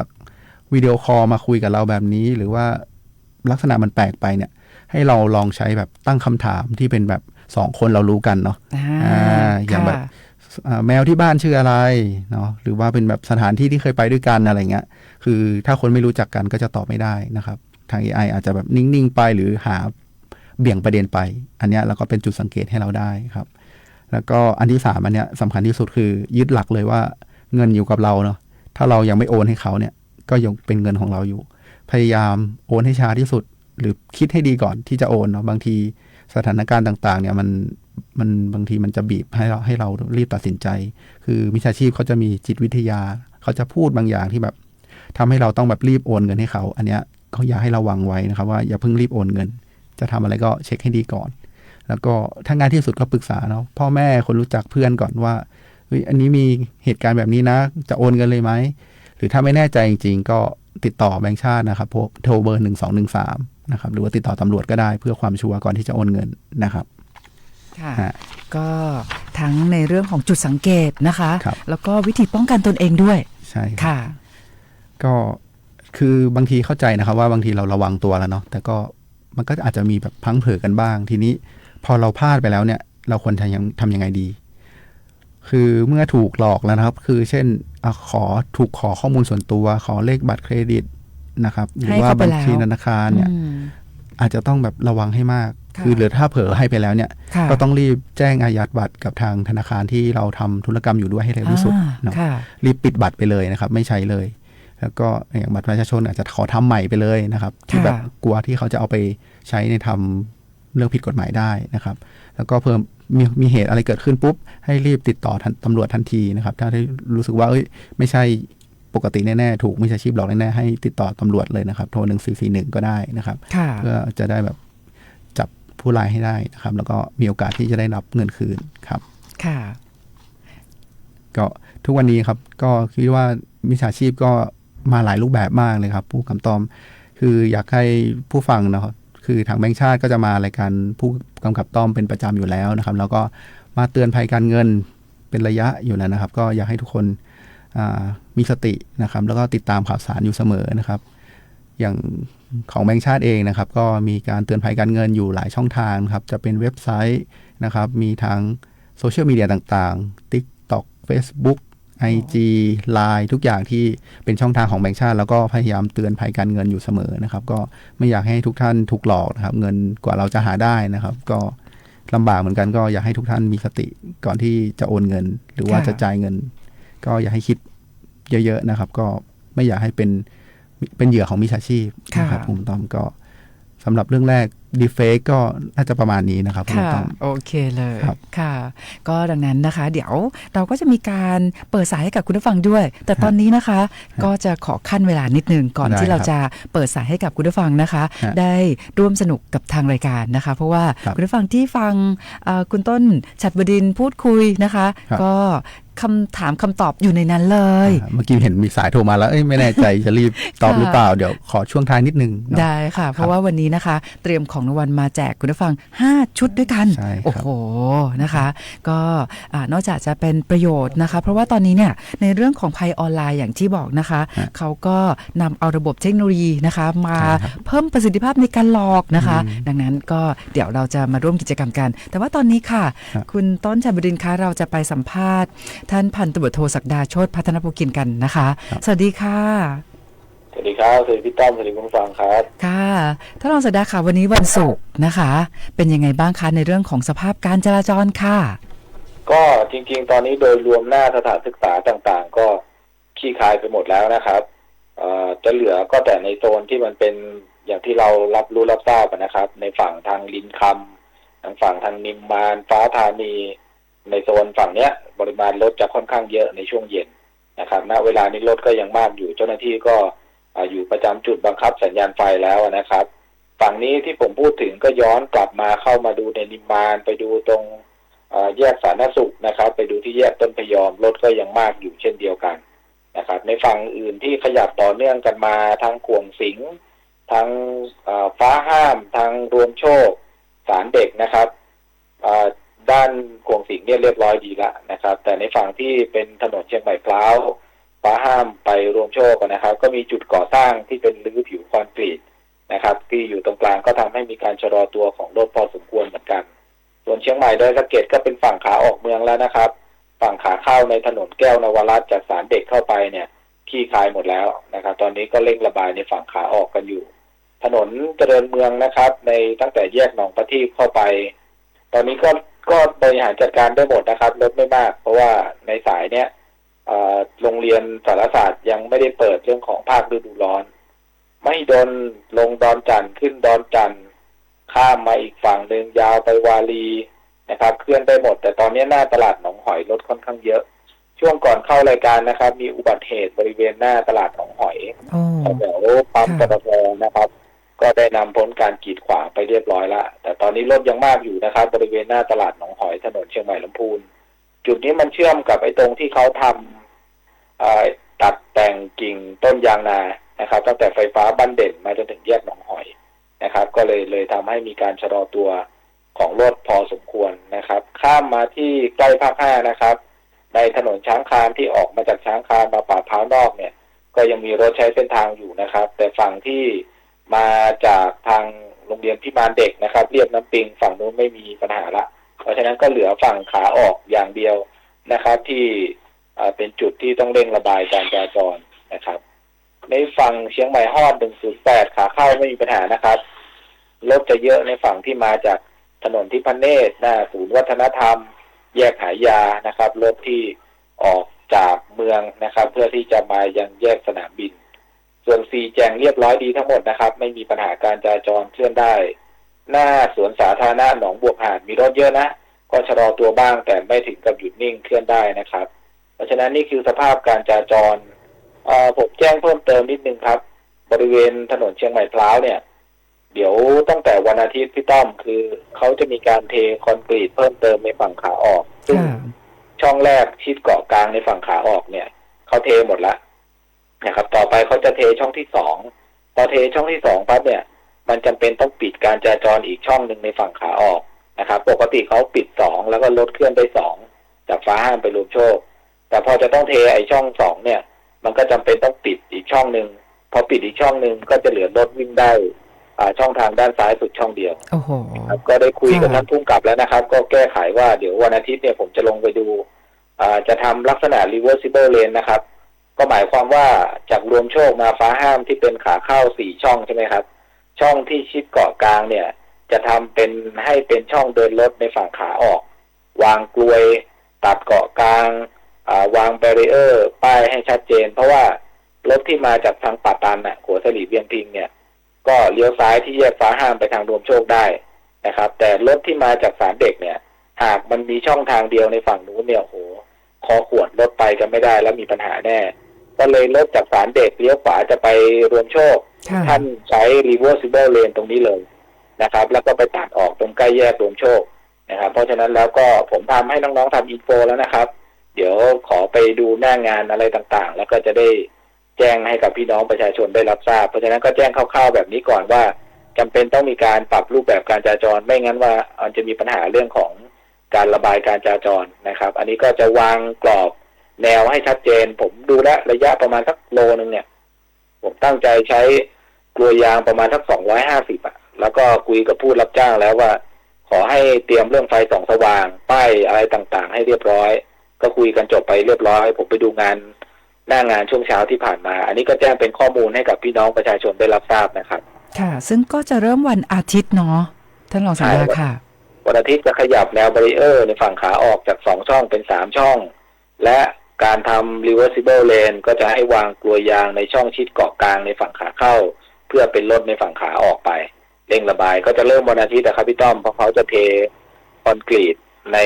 วิดีโอคอลมาคุยกับเราแบบนี้หรือว่าลักษณะมันแปลกไปเนี่ยให้เราลองใช้แบบตั้งคำถามที่เป็นแบบ2คนเรารู้กันเนาะอย่างแบบแมวที่บ้านชื่ออะไรเนาะหรือว่าเป็นแบบสถานที่ที่เคยไปด้วยกันอะไรเงี้ยคือถ้าคนไม่รู้จักกันก็จะตอบไม่ได้นะครับทาง AI อาจจะแบบนิ่งๆไปหรือหาเบี่ยงประเด็นไปอันเนี้ยเราก็เป็นจุดสังเกตให้เราได้ครับแล้วก็อันที่3อันเนี้ยสำคัญที่สุดคือยึดหลักเลยว่าเงินอยู่กับเราเนาะถ้าเรายังไม่โอนให้เขาเนี่ยก็ยังเป็นเงินของเราอยู่พยายามโอนให้ช้าที่สุดหรือคิดให้ดีก่อนที่จะโอนเนาะบางทีสถานการณ์ต่างๆเนี่ยมันบางทีมันจะบีบให้เรารีบตัดสินใจคือมิจฉาชีพเขาจะมีจิตวิทยาเขาจะพูดบางอย่างที่แบบทำให้เราต้องแบบรีบโอนเงินให้เขาอันเนี้ยเขาอยากให้ระวังไว้นะครับว่าอย่าเพิ่งรีบโอนเงินจะทำอะไรก็เช็คให้ดีก่อนแล้วก็ถ้าง่ายที่สุดก็ปรึกษาเนาะพ่อแม่คนรู้จักเพื่อนก่อนว่าเฮ้ยอันนี้มีเหตุการณ์แบบนี้นะจะโอนเงินเลยไหมหรือถ้าไม่แน่ใจจริงๆก็ติดต่อแบงก์ชาตินะครับพวกโทรเบอร์1213นะครับหรือว่าติดต่อตำรวจก็ได้เพื่อความชัวร์ก่อนที่จะโอนเงินนะครับค่ะก็ทั้งในเรื่องของจุดสังเกตนะคะแล้วก็วิธีป้องกันตนเองด้วยใช่ค่ะก็คือบางทีเข้าใจนะครับว่าบางทีเราระวังตัวแล้วเนาะแต่ก็มันก็อาจจะมีแบบพลั้งเผลอกันบ้างทีนี้พอเราพลาดไปแล้วเนี่ยเราควรทำยังไงดีคือเมื่อถูกหลอกแล้วนะครับคือเช่นถูกขอข้อมูลส่วนตัวขอเลขบัตรเครดิตนะครับหรือว่าบัญชีธนาคารเนี่ยอาจจะต้องแบบระวังให้มากคือหรือถ้าเผลอให้ไปแล้วเนี่ยก็ต้องรีบแจ้งอายัดบัตรกับทางธนาคารที่เราทำธุรกรรมอยู่ด้วยให้เร็วที่สุดเนาะรีบปิดบัตรไปเลยนะครับไม่ใช้เลยแล้วก็อย่างบัตรประชาชนอาจจะขอทำใหม่ไปเลยนะครับที่แบบกลัวที่เขาจะเอาไปใช้ในทำเรื่องผิดกฎหมายได้นะครับแล้วก็เพิ่มมีเหตุอะไรเกิดขึ้นปุ๊บให้รีบติดต่อตำรวจทันทีนะครับถ้าได้รู้สึกว่าไม่ใช่ปกติแน่ๆถูกมิจฉาชีพหลอกแน่ๆให้ติดต่อตำรวจเลยนะครับโทร1441ก็ได้นะครับเพื่อจะได้แบบจับผู้ร้ายให้ได้นะครับแล้วก็มีโอกาสที่จะได้รับเงินคืนครับค่ะก็ทุกวันนี้ครับก็คิดว่ามิจฉาชีพก็มาหลายรูปแบบมากเลยครับผู้กำกับคืออยากให้ผู้ฟังนะครับคือทางแบงก์ชาติก็จะมารายการผู้กำกับต้อมเป็นประจำอยู่แล้วนะครับแล้วก็มาเตือนภัยการเงินเป็นระยะอยู่แล้วนะครับก็อยากให้ทุกคนมีสตินะครับแล้วก็ติดตามข่าวสารอยู่เสมอนะครับอย่างของแบงก์ชาติเองนะครับก็มีการเตือนภัยการเงินอยู่หลายช่องทางครับจะเป็นเว็บไซต์นะครับมีทางโซเชียลมีเดียต่างๆ TikTok Facebook IG Line ทุกอย่างที่เป็นช่องทางของแบงก์ชาติแล้วก็พยายามเตือนภัยการเงินอยู่เสมอนะครับก็ไม่อยากให้ทุกท่านถูกหลอกนะครับเงินกว่าเราจะหาได้นะครับก็ลำบากเหมือนกันก็อยากให้ทุกท่านมีสติก่อนที่จะโอนเงินหรือว่าจะจ่ายเงินก็อยากให้คิดเยอะๆนะครับก็ไม่อยากให้เป็นเหยื่อของมิจฉาชีพนะครับผมต้อมก็สำหรับเรื่องแรก ดีเฟกก็น่าจะประมาณนี้นะครับค่ะโอเคเลยค่ะก็ดังนั้นนะคะเดี๋ยวเราก็จะมีการเปิดสายให้กับคุณผู้ฟังด้วยแต่ตอนนี้นะคะก็จะขอขั้นเวลานิดนึงก่อนที่เราจะเปิดสายให้กับคุณผู้ฟังนะคะได้ร่วมสนุกกับทางรายการนะคะเพราะว่าคุณผู้ฟังที่ฟังคุณต้นฉัตรบดินทร์พูดคุยนะคะก็คำถามคำตอบอยู่ในนั้นเลยเมื่อกี้เห็นมีสายโทรมาแล้วไม่แน่ใจจะรีบตอบหรือเปล่าเดี๋ยวขอช่วงท้ายนิดนึงได้ค่ะเพราะว่าวันนี้นะคะเตรียมของรางวัลมาแจกคุณผู้ฟัง5ชุดด้วยกันโอ้โหนะคะก็นอกจากจะเป็นประโยชน์นะคะเพราะว่าตอนนี้เนี่ยในเรื่องของภัยออนไลน์อย่างที่บอกนะคะเขาก็นำเอาระบบเทคโนโลยีนะคะมาเพิ่มประสิทธิภาพในการหลอกนะคะดังนั้นก็เดี๋ยวเราจะมาร่วมกิจกรรมกันแต่ว่าตอนนี้ค่ะคุณต้นฉัตรบดินทร์คะเราจะไปสัมภาษณ์ท่านพันตำรวจโทศักดาโชติพัฒนภูกินกันนะคะสวัสดีค่ะสวัสดีครับสวัสดีพี่ต้อมสวัสดีคุณผู้ฟังครับค่ะท่านรองศักดาค่ะวันนี้วันศุกร์นะคะเป็นยังไงบ้างคะในเรื่องของสภาพการจราจรค่ะก็จริงๆตอนนี้โดยรวมหน้าสถานศึกษาต่างๆก็ขี้คายไปหมดแล้วนะครับจะเหลือก็แต่ในโซนที่มันเป็นอย่างที่เรารับรู้รับทราบนะครับในฝั่งทางลินคำทางฝั่งทางนิมมานฟ้าธานีในโซนฝั่งเนี้ยปริมาณรถจะค่อนข้างเยอะในช่วงเย็นนะครับณเวลานี้รถก็ยังมากอยู่เจ้าหน้าที่ก็อยู่ประจำจุดบังคับสัญญาณไฟแล้วนะครับฝั่งนี้ที่ผมพูดถึงก็ย้อนกลับมาเข้ามาดูในนิมมานไปดูตรงแยกสาธารณสุขนะครับไปดูที่แยกต้นพยอมรถก็ยังมากอยู่เช่นเดียวกันนะครับในฝั่งอื่นที่ขยับต่อเนื่องกันมาทั้งขวงสิงห์ทั้งฟ้าห้ามทั้งรวมโชคศาลเด็กนะครับด้านขวงสิงห์เนี่ยเรียบร้อยดีแล้วนะครับแต่ในฝั่งที่เป็นถนนเชียงใหม่พร้าวฟ้าห้ามไปรวมโชคนะครับก็มีจุดก่อสร้างที่เป็นรื้อผิวคอนกรีตนะครับที่อยู่ตรงกลางก็ทำให้มีการชะลอตัวของรถพอสมควรเหมือนกันส่วนเชียงใหม่ดอยสะเก็ดก็เป็นฝั่งขาออกเมืองแล้วนะครับฝั่งขาเข้าในถนนแก้วนวรัตน์จากศาลเด็กเข้าไปเนี่ยขี้คายหมดแล้วนะครับตอนนี้ก็เร่งระบายในฝั่งขาออกกันอยู่ถนนเจริญเมืองนะครับในตั้งแต่แยกหนองประทีปเข้าไปตอนนี้ก็บริหารจัดการได้หมดนะครับรถไม่มากเพราะว่าในสายเนี้ยโรงเรียนสารศาสตร์ยังไม่ได้เปิดเรื่องของภาคฤดูร้อนไม่ดนลงดอนจันทร์ขึ้นดอนจันทร์ข้ามมาอีกฝั่งหนึ่งยาวไปวารีนะครับเคลื่อนได้หมดแต่ตอนนี้หน้าตลาดหนองหอยรถค่อนข้างเยอะช่วงก่อนเข้ารายการนะครับมีอุบัติเหตุบริเวณหน้าตลาดหนองหอยแถวปั๊มปตท.นะครับก็ได้นำพ้นการกีดขวางไปเรียบร้อยแล้วแต่ตอนนี้รถยังมากอยู่นะครับบริเวณหน้าตลาดหนองหอยถนนเชียงใหม่ลำพูนจุดนี้มันเชื่อมกับไอ้ตรงที่เขาทำตัดแต่งกิ่งต้นยางนานะครับตั้งแต่ไฟฟ้าบ้านเด่นมาจนถึงแยกหนองหอยนะครับก็เลยทำให้มีการชะลอตัวของรถพอสมควรนะครับข้ามมาที่ใกล้ภาค5นะครับในถนนช้างคานที่ออกมาจากช้างคานมาป่าพร้าวนอกเนี่ยก็ยังมีรถใช้เส้นทางอยู่นะครับแต่ฝั่งที่มาจากทางโรงเรียนพิมานเด็กนะครับเรียบน้ำปิงฝั่งนู้นไม่มีปัญหาละเพราะฉะนั้นก็เหลือฝั่งขาออกอย่างเดียวนะครับที่เป็นจุดที่ต้องเร่งระบายการจราจรนะครับในฝั่งเชียงใหม่ฮอด108ขาเข้าไม่มีปัญหานะครับรถจะเยอะในฝั่งที่มาจากถนนที่พเนตรหน้าศูนย์วัฒนธรรมแยกหายานะครับรถที่ออกจากเมืองนะครับเพื่อที่จะมายังแยกสนามบินส่วน4แจงเรียบร้อยดีทั้งหมดนะครับไม่มีปัญหาการจราจรเคลื่อนได้หน้าสวนสาธารณะหนองบวกหาดมีรถเยอะนะก็ชะลอตัวบ้างแต่ไม่ถึงกับหยุดนิ่งเคลื่อนได้นะครับเพราะฉะนั้นนี่คือสภาพการจราจรผมแจ้งเพิ่มเติมนิดนึงครับบริเวณถนนเชียงใหม่พร้าวเนี่ยเดี๋ยวตั้งแต่วันอาทิตย์พี่ต้อมคือเขาจะมีการเทคอนกรีตเพิ่มเติมในฝั่งขาออกซึ่งช่องแรกชิดเกาะกลางในฝั่งขาออกเนี่ยเขาเทหมดแล้วนะครับต่อไปเขาจะเทช่องที่2พอเทช่องที่2ปั๊บเนี่ยมันจำเป็นต้องปิดการจราจรอีกช่องนึงในฝั่งขาออกนะครับปกติเขาปิด2แล้วก็รถเคลื่อนได้2จากฟ้าห้ามไปรวมโชคแต่พอจะต้องเทไอ้ช่อง2เนี่ยมันก็จำเป็นต้องปิดอีกช่องนึงพอปิดอีกช่องนึงก็จะเหลือรถวิ่งได้ช่องทางด้านซ้ายสุดช่องเดียวก็ได้คุยกับท่านผู้กำกับแล้วนะครับก็แก้ไขว่าเดี๋ยววันอาทิตย์เนี่ยผมจะลงไปดูจะทำลักษณะ reversible lane นะครับก็หมายความว่าจากรวมโชคมาฟ้าห้ามที่เป็นขาเข้า4ช่องใช่ไหมครับช่องที่ชิดเกาะกลางเนี่ยจะทำเป็นให้เป็นช่องเดินรถในฝั่งขาออกวางกลวยตัดเกาะกลางวางแบรีเออร์ป้ายให้ชัดเจนเพราะว่ารถที่มาจากทางป่าตันหัวสลีเวียงพิงเนี่ย ก็เลี้ยวซ้ายที่แยกฟ้าห้ามไปทางรวมโชคได้นะครับแต่รถที่มาจากศาลเด็กเนี่ยหากมันมีช่องทางเดียวในฝั่งนู้นเนี่ยโหคอขวดรถไปกันไม่ได้แล้วมีปัญหาแน่ก็เลยรถจากศาลเด็กเลี้ยวขวาจะไปรวมโชคท่านใช้ reversible lane ตรงนี้เลยนะครับแล้วก็ไปตัดออกตรงใกล้แยกรวมโชคนะครับเพราะฉะนั้นแล้วก็ผมทำให้น้องๆทำอินโฟแล้วนะครับเดี๋ยวขอไปดูหน้างานอะไรต่างๆแล้วก็จะได้แจ้งให้กับพี่น้องประชาชนได้รับทราบเพราะฉะนั้นก็แจ้งคร่าวๆแบบนี้ก่อนว่าจำเป็นต้องมีการปรับรูปแบบการจราจรไม่งั้นว่ามันจะมีปัญหาเรื่องของการระบายการจราจรนะครับอันนี้ก็จะวางกรอบแนวให้ชัดเจนผมดูแลระยะประมาณสักโลนึงเนี่ยผมตั้งใจใช้กลวยยางประมาณสัก250แล้วก็คุยกับผู้รับจ้างแล้วว่าขอให้เตรียมเรื่องไฟส่องสว่างป้ายอะไรต่างๆให้เรียบร้อยก็คุยกันจบไปเรียบร้อยผมไปดูงานหน้างานช่วงเช้าที่ผ่านมาอันนี้ก็แจ้งเป็นข้อมูลให้กับพี่น้องประชาชนได้รับทราบนะครับค่ะซึ่งก็จะเริ่มวันอาทิตย์เนาะท่านรองสัญญาค่ะวันอาทิตย์จะขยับแนวบารีเออร์ในฝั่งขาออกจาก2ช่องเป็น3ช่องและการทำ reversible lane ก็จะให้วางกลวยยางในช่องชิดเกาะกลางในฝั่งขาเข้าเพื่อเป็นรถในฝั่งขาออกไปเร่งระบายก็จะเริ่มวันอาทิตย์นะครับพี่ต้อมเพราะเขาจะเทคอนกรีตใน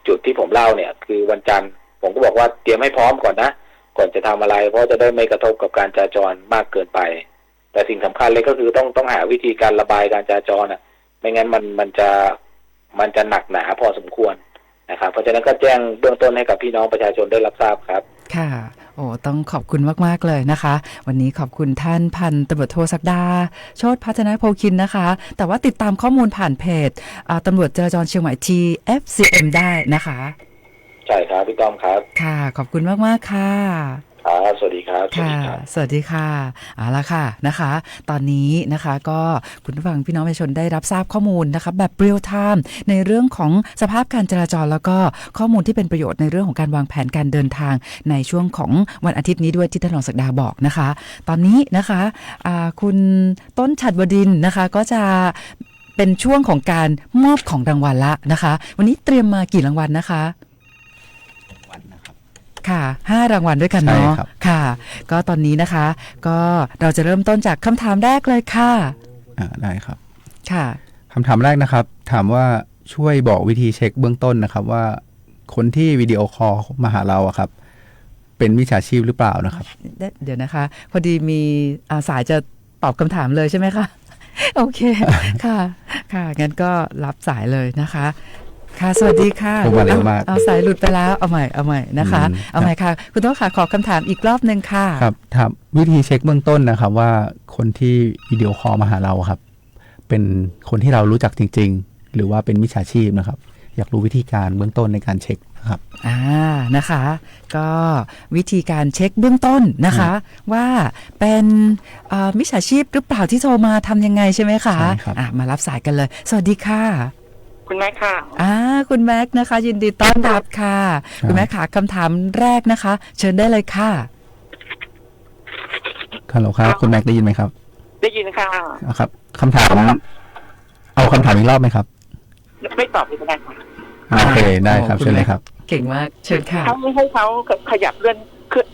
จุดที่ผมเล่าเนี่ยคือวันจันทร์ผมก็บอกว่าเตรียมให้พร้อมก่อนนะก่อนจะทำอะไรเพราะจะได้ไม่กระทบกับการจราจรมากเกินไปแต่สิ่งสำคัญเลยก็คือต้องหาวิธีการระบายการจราจรไม่งั้นมันจะหนักหนาพอสมควรนะครับเพราะฉะนั้นก็แจ้งเบื้องต้นให้กับพี่น้องประชาชนได้รับทราบครับค่ะโอ้ต้องขอบคุณมากๆเลยนะคะวันนี้ขอบคุณท่านพันตำรวจโทศักดาโชติพัฒนโพคินนะคะแต่ว่าติดตามข้อมูลผ่านเพจตำรวจจราจรเชียงใหม่ TFCM ได้นะคะใช่ครับพี่ต้อมครับค่ะขอบคุณมากๆค่ะครับสวัสดีครับค่ะสวัสดีค่ะเอาละค่ะนะคะตอนนี้นะคะก็คุณผู้ฟังพี่น้องประชาชนได้รับทราบข้อมูลนะคะแบบเรียลไทม์ในเรื่องของสภาพการจราจรแล้วก็ข้อมูลที่เป็นประโยชน์ในเรื่องของการวางแผนการเดินทางในช่วงของวันอาทิตย์นี้ด้วยที่ท่านรองศักดาบอกนะคะตอนนี้นะคะคุณต้นฉัตรวดินนะคะก็จะเป็นช่วงของการมอบของรางวัลละนะคะวันนี้เตรียมมากี่รางวัลนะคะค่ะ5รางวัลด้วยกันเนาะค่ะก็ตอนนี้นะคะก็เราจะเริ่มต้นจากคำถามแรกเลยค่ะได้ครับค่ะคำถามแรกนะครับถามว่าช่วยบอกวิธีเช็คเบื้องต้นนะครับว่าคนที่วิดีโอคอลมาหาเราครับเป็นมิจฉาชีพหรือเปล่านะครับเดี๋ยวนะคะพอดีมีสายจะตอบคำถามเลยใช่ไหมคะโอเคค่ะค่ะงั้นก็รับสายเลยนะคะค่ะสวัสดีค่ะเอาสายหลุดไปแล้วเอาใหม่นะคะเอาใหม่ค่ะคุณโต้ค่ะขอคำถามอีกรอบนึงค่ะครับถามวิธีเช็คเบื้องต้นนะครับว่าคนที่วิดีโอคอลมาหาเราครับเป็นคนที่เรารู้จักจริงๆหรือว่าเป็นมิจฉาชีพนะครับอยากรู้วิธีการเบื้องต้นในการเช็คนะครับนะคะก็วิธีการเช็คเบื้องต้นนะคะว่าเป็นมิจฉาชีพหรือเปล่าที่โทรมาทำยังไงใช่ไหมคะมารับสายกันเลยสวัสดีค่ะคุณแม่ค่ะคุณแม็กนะคะยินดีต้อนรับค่ะคุณแม็กค่ะคำถามแรกนะคะเชิญได้เลยค่ะฮัลโหลครับคุณแม็กได้ยินไหมครับได้ยินค่ะครับคำถามเอาคำถามอีกรอบไหมครับไม่ตอบไม่ได้ค่ะโอเคได้ครับเชิญเลยครับเก่งมากเชิญค่ะให้เขาขยับเลื่อน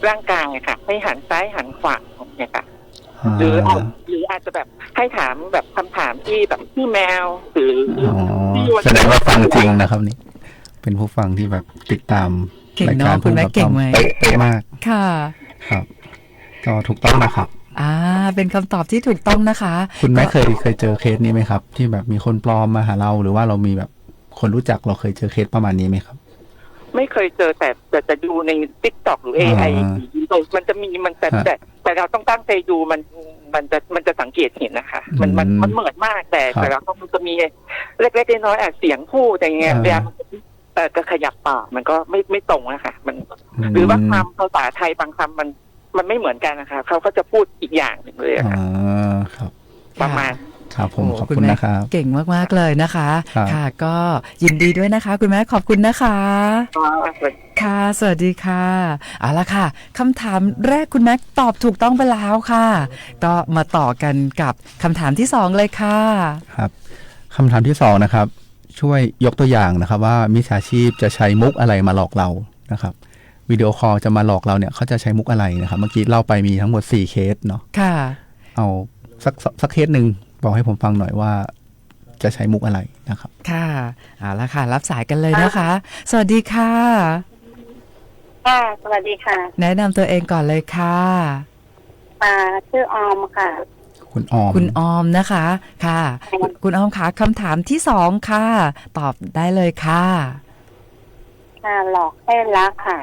ร่างกายค่ะให้หันซ้ายหันขวาเนี่ยค่ะหรืออาจจะแบบให้ถามแบบคำถามที่แบบที่แมวหรือแสดงว่าฟังจริงนะครับนี่เป็นผู้ฟังที่แบบติดตามรายการคุณแม่เก่งไหมเป๊ะมากค่ะครับก็ถูกต้องนะครับเป็นคำตอบที่ถูกต้องนะคะคุณแม่เคยเจอเคสนี้ไหมครับที่แบบมีคนปลอมมาหาเราหรือว่าเรามีแบบคนรู้จักเราเคยเจอเคสประมาณนี้ไหมครับไม่เคยเจอแต่จะดูใน TikTok หรือ AI มันจะมีมันแต่เราต้องตั้งใจดูมันจะสังเกตเห็นนะคะมันเหมือนมากแต่เราต้องมันจะมีเล็กๆน้อยๆเสียงพูดอย่างเงี้ยเวลาก็ขยับปากมันก็ไม่ตรงนะคะมันหรือว่าคำภาษาไทยบางคำมันไม่เหมือนกันนะคะเขาก็จะพูดอีกอย่างหนึ่งเลยค่ะครับประมาณครับผมขอบคุณนะครับเก่งมากๆเลยนะคะค่ะก็ยินดีด้วยนะคะคุณแม่ขอบคุณนะคะค่ะสวัสดีค่ะเอาละค่ะคำถามแรกคุณแม็กตอบถูกต้องไปแล้วค่ะก็มาต่อกันกับคำถามที่2เลยค่ะครับคำถามที่2นะครับช่วยยกตัวอย่างนะครับว่ามิจฉาชีพจะใช้มุกอะไรมาหลอกเรานะครับวิดีโอคอลจะมาหลอกเราเนี่ยเขาจะใช้มุกอะไรนะครับเมื่อกี้เล่าไปมีทั้งหมด4เคสเนาะค่ะเอา สักเคสหนึ่งบอกให้ผมฟังหน่อยว่าจะใช้มุกอะไรนะครับ ค่ะเอาละค่ะรับสายกันเลยนะคะ สวัสดีค่ะ ค่ะสวัสดีค่ะ แนะนำตัวเองก่อนเลยค่ะ ชื่อออมค่ะ คุณออม คุณออมนะคะค่ะคุณออมคะคำถามที่สองค่ะ ตอบได้เลยค่ะ ค่ะ หลอกให้รักค่ะ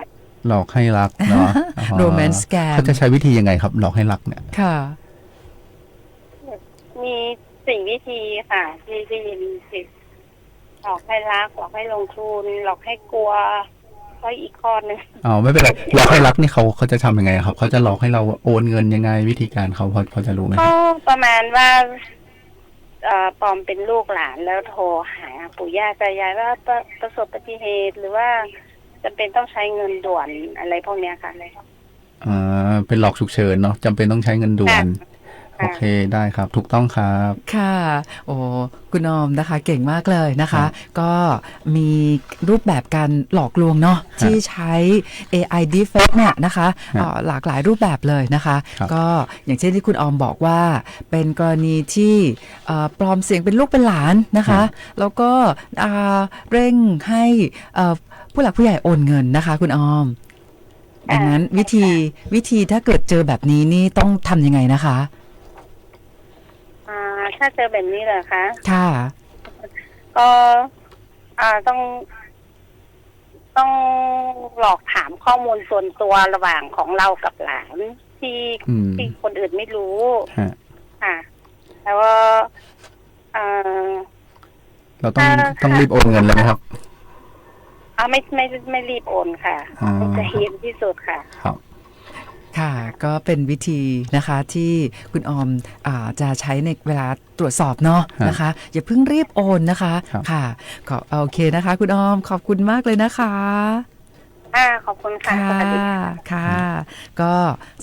หลอกให้รักเนาะ Romance scam เขาจะใช้วิธียังไงครับ หลอกให้รักเนี่ย ค่ะ มีสิ่งวิธีค่ะ ที่ได้ยินสิหลอกให้รัก หลอกให้ลงทุน หลอกให้กลัวก็อีกข้อหนึง อ๋อไม่เป็นไรหลอกให้รักนี่เขาจะทำยังไงครับเขาจะหลอกให้เราโอนเงินยังไงวิธีการเขาพอจะรู้ไหมค ก็ รับ ประมาณว่าปลอมเป็นลูกหลานแล้วโทรหาปู่ย่าตายายว่าประสบอุบัติเหตุ หรือว่าจำเป็นต้องใช้เงินด่วนอะไรพวกเนี้ยค่ะ เป็นหลอกฉุกเฉินเนาะจำเป็นต้องใช้เงินด่วน โอเคได้ครับถูกต้องครับ ค่ะโอ้คุณออมนะคะเก่งมากเลยนะคะ ก็มีรูปแบบการหลอกลวงเนาะที่ใช้ AI deepfake เนี่ยนะคะหลากหลายรูปแบบเลยนะคะ ก็อย่างเช่นที่คุณออมบอกว่าเป็นกรณีที่ปลอมเสียงเป็นลูกเป็นหลานนะคะแล้วก็เร่งให้ผู้หลักผู้ใหญ่โอนเงินนะคะคุณออมดังนั้นวิธีถ้าเกิดเจอแบบนี้นี่ต้องทำยังไงนะคะ ถ้าเจอแบบนี้เหรอคะ ค่ะ ก็ต้องหลอกถามข้อมูลส่วนตัวระหว่างของเรากับหลานที่คนอื่นไม่รู้ค่ะแล้วก็เราต้องรีบโอนเงินเลยไหมครับไม่รีบโอนค่ะจะเห็นที่สุดค่ะครับค่ะก็เป็นวิธีนะคะที่คุณออมจะใช้ในเวลาตรวจสอบเนาะนะคะอย่าเพิ่งรีบโอนนะคะค่ะโอเคนะคะคุณออมขอบคุณมากเลยนะคะขอบคุณค่ะสวัสดีค่ะก็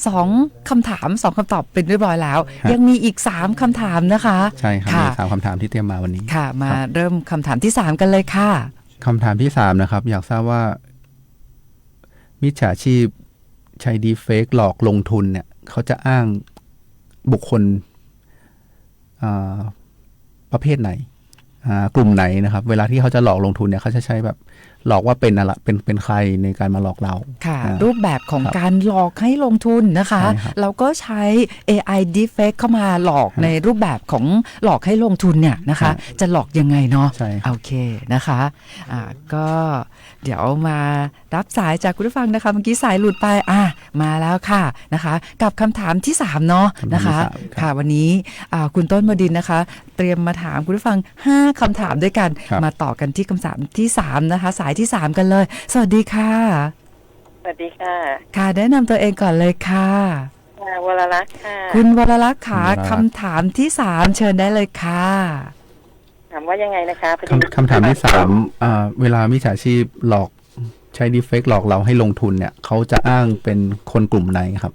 2คำถาม2คำตอบเป็นเรียบร้อยแล้วยังมีอีก3คำถามนะคะใช่ครับมี3คำถามที่เตรียมมาวันนี้ค่ะมาเริ่มคำถามที่3กันเลยค่ะคำถามที่3นะครับอยากทราบว่ามิจฉาชีพใช้ดีเฟกหลอกลงทุนเนี่ยเขาจะอ้างบุคคลประเภทไหนกลุ่มไหนนะครับเวลาที่เขาจะหลอกลงทุนเนี่ยเขาจะใช้แบบหลอกว่าเป็นอะไรเป็นใครในการมาหลอกเราค่ะรูปแบบของการหลอกให้ลงทุนนะคะเราก็ใช้ AI deepfake เข้ามาหลอกในรูปแบบของหลอกให้ลงทุนเนี่ยนะคะจะหลอกยังไงเนาะโอเคนะคะก็เดี๋ยวมารับสายจากคุณผู้ฟังนะคะเมื่อกี้สายหลุดไปมาแล้วค่ะนะคะกับคำถามที่3เนาะนะคะค่ะวันนี้คุณต้นมดินนะคะเตรียมมาถามคุณผู้ฟัง5คำถามด้วยกันมาต่อกันที่คำถามที่3นะคะสายที่3กันเลยสวัสดีค่ะสวัสดีค่ะค่ะแนะนำตัวเองก่อนเลยค่ะวรลักษณ์ค่ะคุณวรลักษณ์ค่ะคำถามที่3เชิญได้เลยค่ะถามว่ายังไงนะคะคำถามที่3เวลามิจฉาชีพหลอกใช้ดีเฟกหลอกเราให้ลงทุนเนี่ยเขาจะอ้างเป็นคนกลุ่มไหนครับ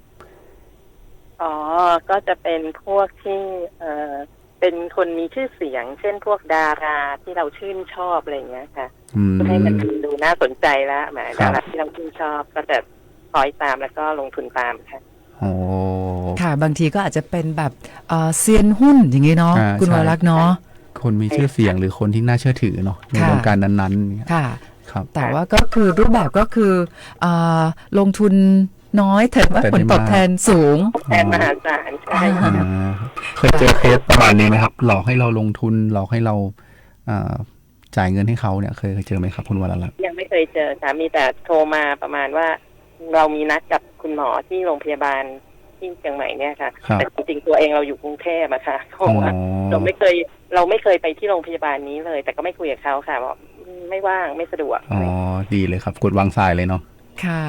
ก็จะเป็นพวกที่เป็นคนมีชื่อเสียงเช่นพวกดาราที่เราชื่นชอบอะไรอย่างเงี้ยค่ะให้มันดูน่าสนใจแล้วหมายดาราที่เราชื่นชอบก็จะคอยตามแล้วก็ลงทุนตามค่ะค่ะบางทีก็อาจจะเป็นแบบเซียนหุ้นอย่างงี้เนาะคุณวรลักษณ์เนาะคนมีชื่อเสียงหรือคนที่น่าเชื่อถือเนาะในวงการนั้นๆค่ะครับแต่ว่าก็คือรูปแบบก็คือลงทุนน้อยแต่ว่าผลตอบแทนสูงแทนมหาศาลใช่เคยเจอเคสประมาณนี้ไหมครับหลอกให้เราลงทุนหลอกให้เราจ่ายเงินให้เขาเนี่ยเคยเจอไหมครับคุณวรลักษณ์ยังไม่เคยเจอค่ะมีแต่โทรมาประมาณว่าเรามีนัดกับคุณหมอที่โรงพยาบาลที่เชียงใหม่เนี่ยค่ะแต่จริงๆตัวเองเราอยู่กรุงเทพอะค่ะเพราะว่าเราไม่เคยไปที่โรงพยาบาลนี้เลยแต่ก็ไม่คุยกับเขาค่ะบอกไม่ว่างไม่สะดวกดีเลยครับกดวางสายเลยเนาะค่ะ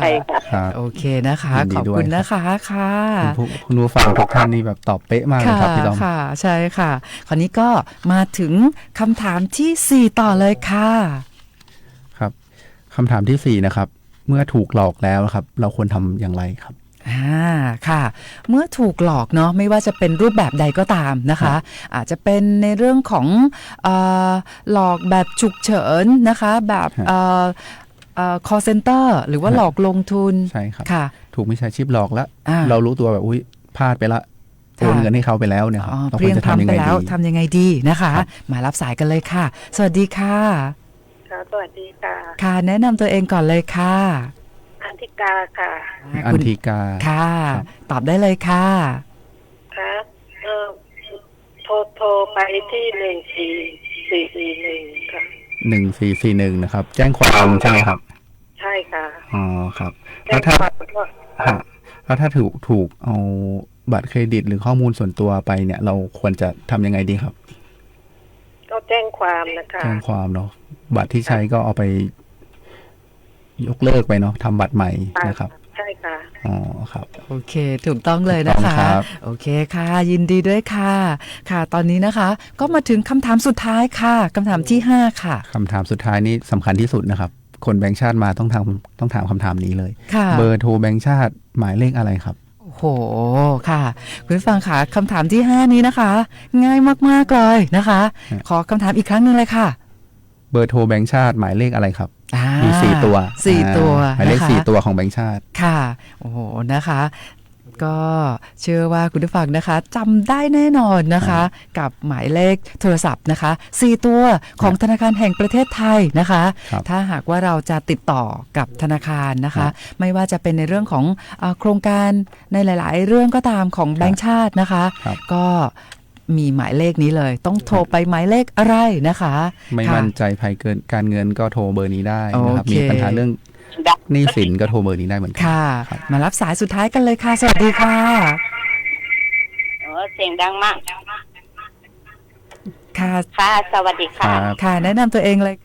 โอเคนะคะขอบคุณนะคะค่ะคุณผู้ฟังทุกท่านนี่แบบตอบเป๊ะมากเลยครับพี่ต้อมค่ะใช่ค่ะคราวนี้ก็มาถึงคำถามที่4ต่อเลยค่ะครับคำถามที่4นะครับเมื่อถูกหลอกแล้วครับเราควรทำอย่างไรครับค่ะเมื่อถูกหลอกเนาะไม่ว่าจะเป็นรูปแบบใดก็ตามนะคะอาจจะเป็นในเรื่องของหลอกแบบฉุกเฉินนะคะแบบcall center หรือว่าหลอกลงทุนใช่ครับค่ะถูกมิจฉาชีพหลอกแล้วเรารู้ตัวแบบพลาดไปละ โอนเงินให้เขาไปแล้วเนี่ยครับเราควรจะทำยังไงดีทำยังไงดีนะคะมารับสายกันเลยค่ะสวัสดีค่ะค่ะสวัสดีค่ะค่ะแนะนำตัวเองก่อนเลยค่ะอันธิกาค่ะอันธิกาค่ะตอบได้เลยค่ะค่ะโทรไปที่1441ค่ะ1441นะครับแจ้งความใช่ไหมครับใช่ค่ะอ๋อครับแล้วถ้าถูกเอาบัตรเครดิตหรือข้อมูลส่วนตัวไปเนี่ยเราควรจะทำยังไงดีครับก็แจ้งความนะคะแจ้งความเนาะบัตรที่ใช้ก็เอาไปยกเลิกไปเนาะทำบัตรใหม่นะครับใช่ค่ะอ๋อครับโอเคถูกต้องเลยนะคะโอเคค่ะยินดีด้วยค่ะค่ะตอนนี้นะคะก็มาถึงคำถามสุดท้ายค่ะคำถามที่5ค่ะคำถามสุดท้ายนี้สำคัญที่สุดนะครับคนแบงค์ชาติมาต้องถามคำถามนี้เลยเบอร์โทรแบงค์ชาติหมายเลขอะไรครับโอ้โหค่ะคุณผู้ฟังค่ะคำถามที่5นี้นะคะง่ายมากๆเลยนะคะขอคำถามอีกครั้งนึงเลยค่ะเบอร์โทรแบงค์ชาติหมายเลขอะไรครับมี4ตัวหมายเลข4ตัวของแบงค์ชาติค่ะโอ้โหนะคะก็เชื่อว่าคุณผู้ฟังนะคะจำได้แน่นอนนะคะกับหมายเลขโทรศัพท์นะคะ4ตัวของธนาคารแห่งประเทศไทยนะคะถ้าหากว่าเราจะติดต่อกับธนาคารนะคะไม่ว่าจะเป็นในเรื่องของโครงการในหลายๆเรื่องก็ตามของแบงก์ชาตินะคะก็มีหมายเลขนี้เลยต้องโทรไปหมายเลขอะไรนะคะไม่มั่นใจภัยเกินการเงินก็โทรเบอร์นี้ได้นะครับมีปัญหาเรื่องหนี้สินก็โทรเบอร์นี้ได้เหมือนกันค่ะมารับสายสุดท้ายกันเลยค่ะสวัสดีค่ะเสียงดังมากค่ะค่ะสวัสดีค่ะค่ะแนะนำตัวเองเลย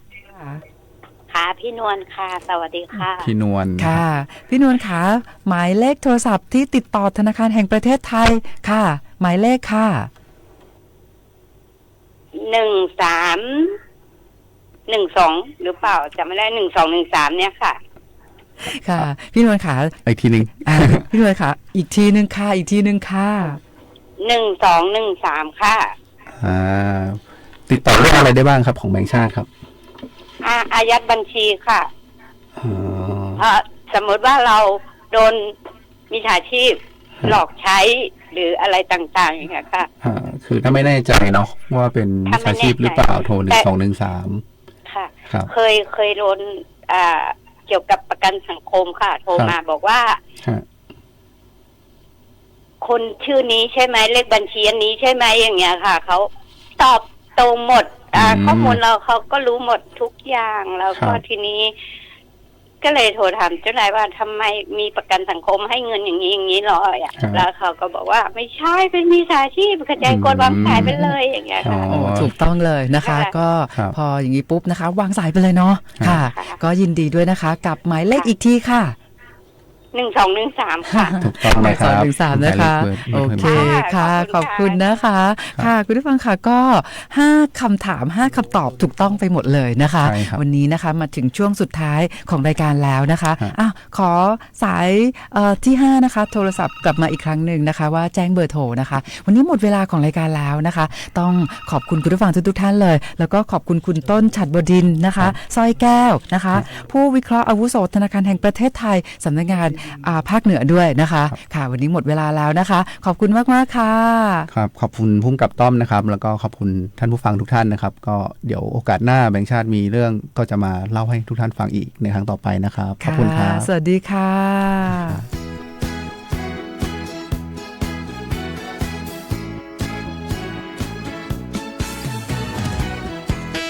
ค่ะพี่นวลค่ะสวัสดีค่ะพี่นวลค่ะพี่นวลค่ะหมายเลขโทรศัพท์ที่ติดต่อธนาคารแห่งประเทศไทยค่ะหมายเลขค่ะ1312หรือเปล่าจำไม่ได้1213เนี่ยค่ะค่ะพี่นวลค่ะอีกทีนึงพี่นวลค่ะอีกทีนึงค่ะ1213ค่ะติดต่อเรื่องอะไรได้บ้างครับของแบงก์ชาติครับอายัดบัญชีค่ะสมมติว่าเราโดนมิจฉาชีพหลอกใช้หรืออะไรต่างๆอย่างเงี้ยค่ะคือถ้าไม่แน่ใจเนาะว่าเป็นมิจฉาชีพหรือเปล่าโทร1213ค่ะเคยโดนเกี่ยวกับประกันสังคมค่ะโทรมาบอกว่าคนชื่อนี้ใช่ไหมเลขบัญชีอันนี้ใช่ไหมอย่างเงี้ยค่ะเขาตอบตรงหมดข้อมูลเราเขาก็รู้หมดทุกอย่างแล้วก็ทีนี้ก็เลยโทรถามเจ้านายว่าทำไมมีประกันสังคมให้เงินอย่างนี้หรอแล้วเขาก็บอกว่าไม่ใช่เป็นมิจฉาชีพกระจายกดวางสายไปเลยอย่างเงี้ยค่ะถูกต้องเลยนะคะก็พออย่างนี้ปุ๊บนะคะวางสายไปเลยเนาะค่ะก็ยินดีด้วยนะคะกับหมายเลขอีกทีค่ะ1213ค่ะถูกต้องไหมครับ1213นะคะโอเคค่ะขอบคุณนะคะค่ะคุณผู้ฟังค่ะก็5คำถาม5คำตอบถูกต้องไปหมดเลยนะคะวันนี้นะคะมาถึงช่วงสุดท้ายของรายการแล้วนะคะขอสายที่5นะคะโทรศัพท์กลับมาอีกครั้งหนึ่งนะคะว่าแจ้งเบอร์โทรนะคะวันนี้หมดเวลาของรายการแล้วนะคะต้องขอบคุณคุณผู้ฟังทุกท่านเลยแล้วก็ขอบคุณคุณต้นฉัตรบดินทร์นะคะสร้อยแก้วนะคะผู้วิเคราะห์อาวุโสธนาคารแห่งประเทศไทยสำนักงานภาคเหนือด้วยนะคะค่ะวันนี้หมดเวลาแล้วนะคะขอบคุณมากๆค่ะครับขอบคุณพุ่มกับต้อมนะครับแล้วก็ขอบคุณท่านผู้ฟังทุกท่านนะครับก็เดี๋ยวโอกาสหน้าแบงค์ชาติมีเรื่องก็จะมาเล่าให้ทุกท่านฟังอีกในครั้งต่อไปนะครับขอบคุณครับสวัสดีค่ะ